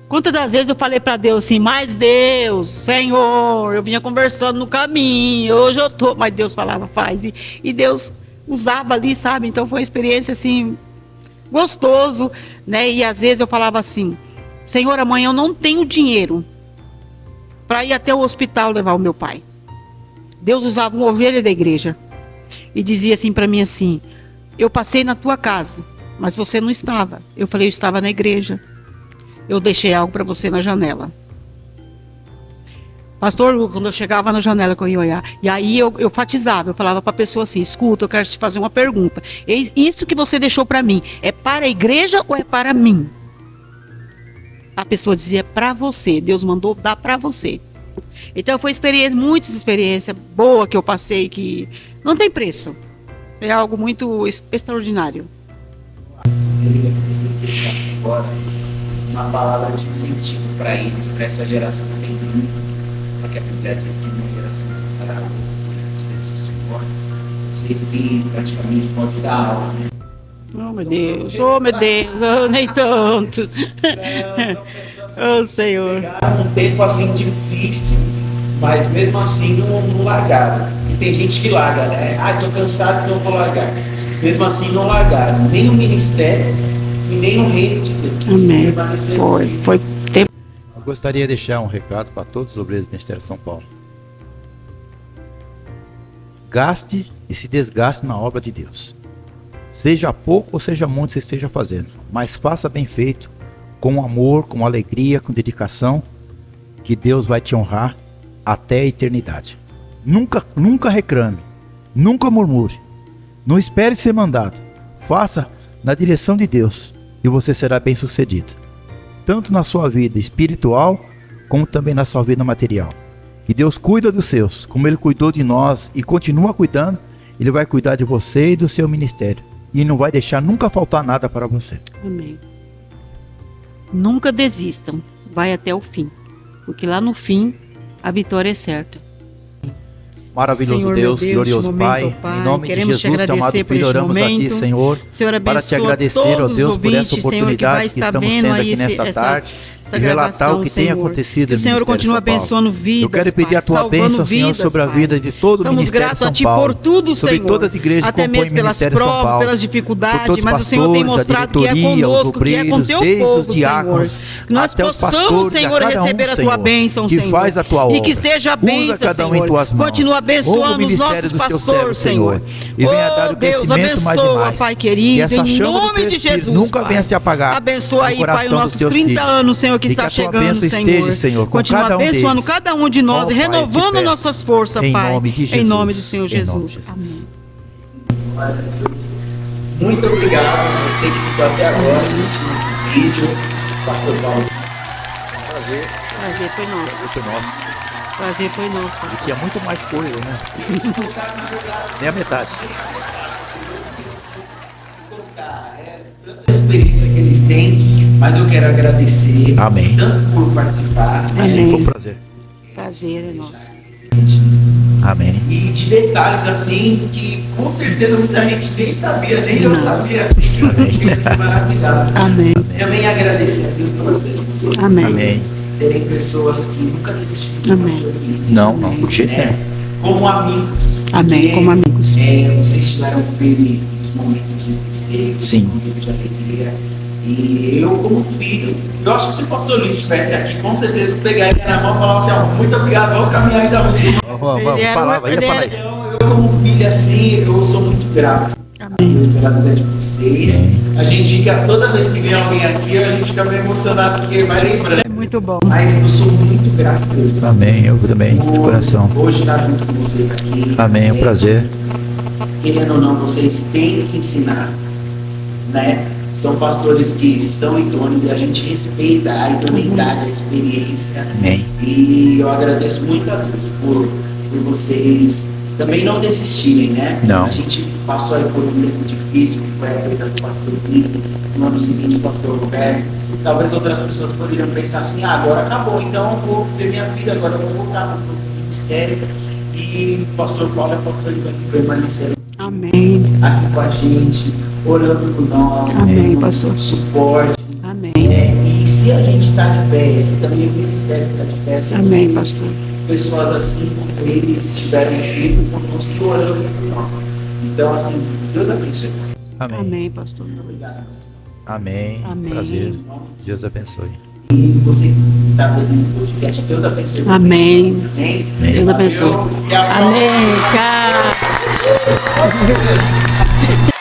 Quantas das vezes eu falei para Deus assim, mas Deus, Senhor, eu vinha conversando no caminho, hoje eu tô, mas Deus falava, faz, e Deus usava ali, sabe? Então foi uma experiência assim, gostoso, né? E às vezes eu falava assim, Senhor, amanhã eu não tenho dinheiro para ir até o hospital levar o meu pai. Deus usava uma ovelha da igreja e dizia assim para mim assim, eu passei na tua casa, mas você não estava. Eu falei, eu estava na igreja. Eu deixei algo para você na janela. Pastor, quando eu chegava na janela que eu ia olhar, e aí eu enfatizava, eu falava para a pessoa assim, escuta, eu quero te fazer uma pergunta. Isso que você deixou para mim, é para a igreja ou é para mim? A pessoa dizia, é para você, Deus mandou dar para você. Então foi muitas experiências boas que eu passei, que não tem preço. É algo muito extraordinário. Eu queria que você deixasse agora uma palavra de incentivo para eles, para essa geração que vem vindo, porque a Bíblia diz que uma geração para outra, vocês que praticamente podem dar aula, né? Oh meu Deus, oh nem tanto. Oh Senhor. Pegaram um tempo assim difícil, mas mesmo assim não largaram. E tem gente que larga, né? Tô cansado, então vou largar. Mesmo assim não largaram, nem o ministério e nem o reino de Deus. Amém. Foi tempo. Eu gostaria de deixar um recado para todos os obreiros do Ministério de São Paulo. Gaste e se desgaste na obra de Deus. Seja pouco ou seja muito você esteja fazendo, mas faça bem feito, com amor, com alegria, com dedicação, que Deus vai te honrar até a eternidade. Nunca reclame, nunca murmure, não espere ser mandado. Faça na direção de Deus e você será bem sucedido, tanto na sua vida espiritual, como também na sua vida material. E Deus cuida dos seus, como Ele cuidou de nós e continua cuidando, Ele vai cuidar de você e do seu ministério. E não vai deixar nunca faltar nada para você. Amém. Nunca desistam, vai até o fim, porque lá no fim a vitória é certa. Maravilhoso Senhor, Deus, meu Deus, glorioso momento, Pai, em nome de queremos te Jesus, teu amado agradecer por Filho, este oramos a Ti, momento. Senhor, Senhor, para te abençoa agradecer, ó todos Deus, os por essa ouvintes, Senhor, oportunidade vai que estar estamos vendo tendo aí aqui nesta tarde, essa de relatar o que tem Senhor. acontecido Que no o Senhor Ministério de continua São Paulo. abençoando vidas, Eu quero pedir Pai, a Tua salvando bênção, Senhor, vidas, sobre a Pai. vida de todo o Somos Ministério de gratos a São Ti Paulo, por tudo, sobre Senhor. todas as igrejas que Até compõem o mesmo pelas Ministério de São provas, Paulo, pelas por dificuldades, todos os mas o Senhor tem pastores, a mostrado que é diretoria, os conosco, que é com obreiros, Teu desde povo, os diáconos, Senhor. Que nós até os possamos, pastores, Senhor, a cada receber a Tua Senhor, bênção, que Senhor. faz a Tua obra. E que seja a bênção, Usa cada um em Senhor. Tuas mãos. Continua abençoando os ministério nossos dos Teus pastores, servos, Senhor. E venha dar o Deus, crescimento mais e abençoa, mais. Pai Que querido, essa em chama do nome Teu de Espírito Jesus, nunca Pai. venha se apagar. Abençoa aí, Pai, os nossos teus 30 filhos. anos, Senhor, que E está a tua chegando, bênção Senhor. esteja, Senhor, com Continua cada um abençoando deles. cada um de nós Ó, e Pai, renovando te peço, nossas forças, em Pai. nome de Em Jesus. nome do Senhor Em nome de Jesus. Jesus. Amém. Muito obrigado a você que ficou até agora assistindo esse vídeo. Pastor Paulo. Prazer. Prazer foi nosso. Prazer foi nosso. Prazer foi nosso, Pai. E tinha muito mais coisa, né? Nem a metade. Tanta experiência que eles têm, mas eu quero agradecer Amém. tanto por participar. Amém. Foi um prazer. Prazer é nosso. ser registro. Amém. E de detalhes assim que com certeza muita gente nem sabia, nem eu sabia, assim, que eu fiquei assim, maravilhado. Amém. Também agradecer a Deus pela vida de vocês. Amém. Amém. Serem pessoas que nunca desistiram de Amém. pastor Luiz. Não, por jeito né? nenhum. Como amigos. Amém. Porque, Como amigos. vocês tiveram com ele nos momentos de tristeza, Sim. nos momentos de alegria. E eu, como filho, eu acho que se o pastor Luiz estivesse aqui, com certeza eu pegaria na mão e falaria assim: ó, muito obrigado, vamos caminhar ainda muito. Vamos falar, vai falar isso. Então, eu como filho assim, eu sou muito grato a Deus pela vida de vocês. A gente fica, toda vez que vem alguém aqui, a gente fica meio emocionado porque vai lembrando. É muito bom. Mas eu sou muito grato a Deus. Amém, eu também, de coração. Hoje estar junto com vocês aqui. Amém, é um prazer. Querendo ou não, vocês têm que ensinar, né? São pastores que são idôneos e a gente respeita a idoneidade, a experiência. Amém. E eu agradeço muito a Deus por vocês também não desistirem, né? Não. A gente passou aí por um tempo difícil, que foi a perda do pastor Luiz, no ano seguinte o pastor Roberto. Talvez outras pessoas poderiam pensar assim: agora acabou, então eu vou ter minha vida, agora eu vou voltar para o ministério. E o pastor Paulo e o pastor Ivan permaneceram Amém. aqui com a gente, orando por nós, Amém, dando pastor. suporte. Amém. E se a gente está de pé, se também o ministério está de pé, se Amém, pastor. pessoas assim como eles estiveram junto conosco orando por nós. Então, assim, Deus abençoe. Amém. Amém, pastor. Obrigado. Amém. Amém. Prazer. Deus abençoe. E você que está vendo esse podcast, Deus abençoe. Amém. Amém. Deus abençoe. Valeu, até a próxima. Amém. Tchau.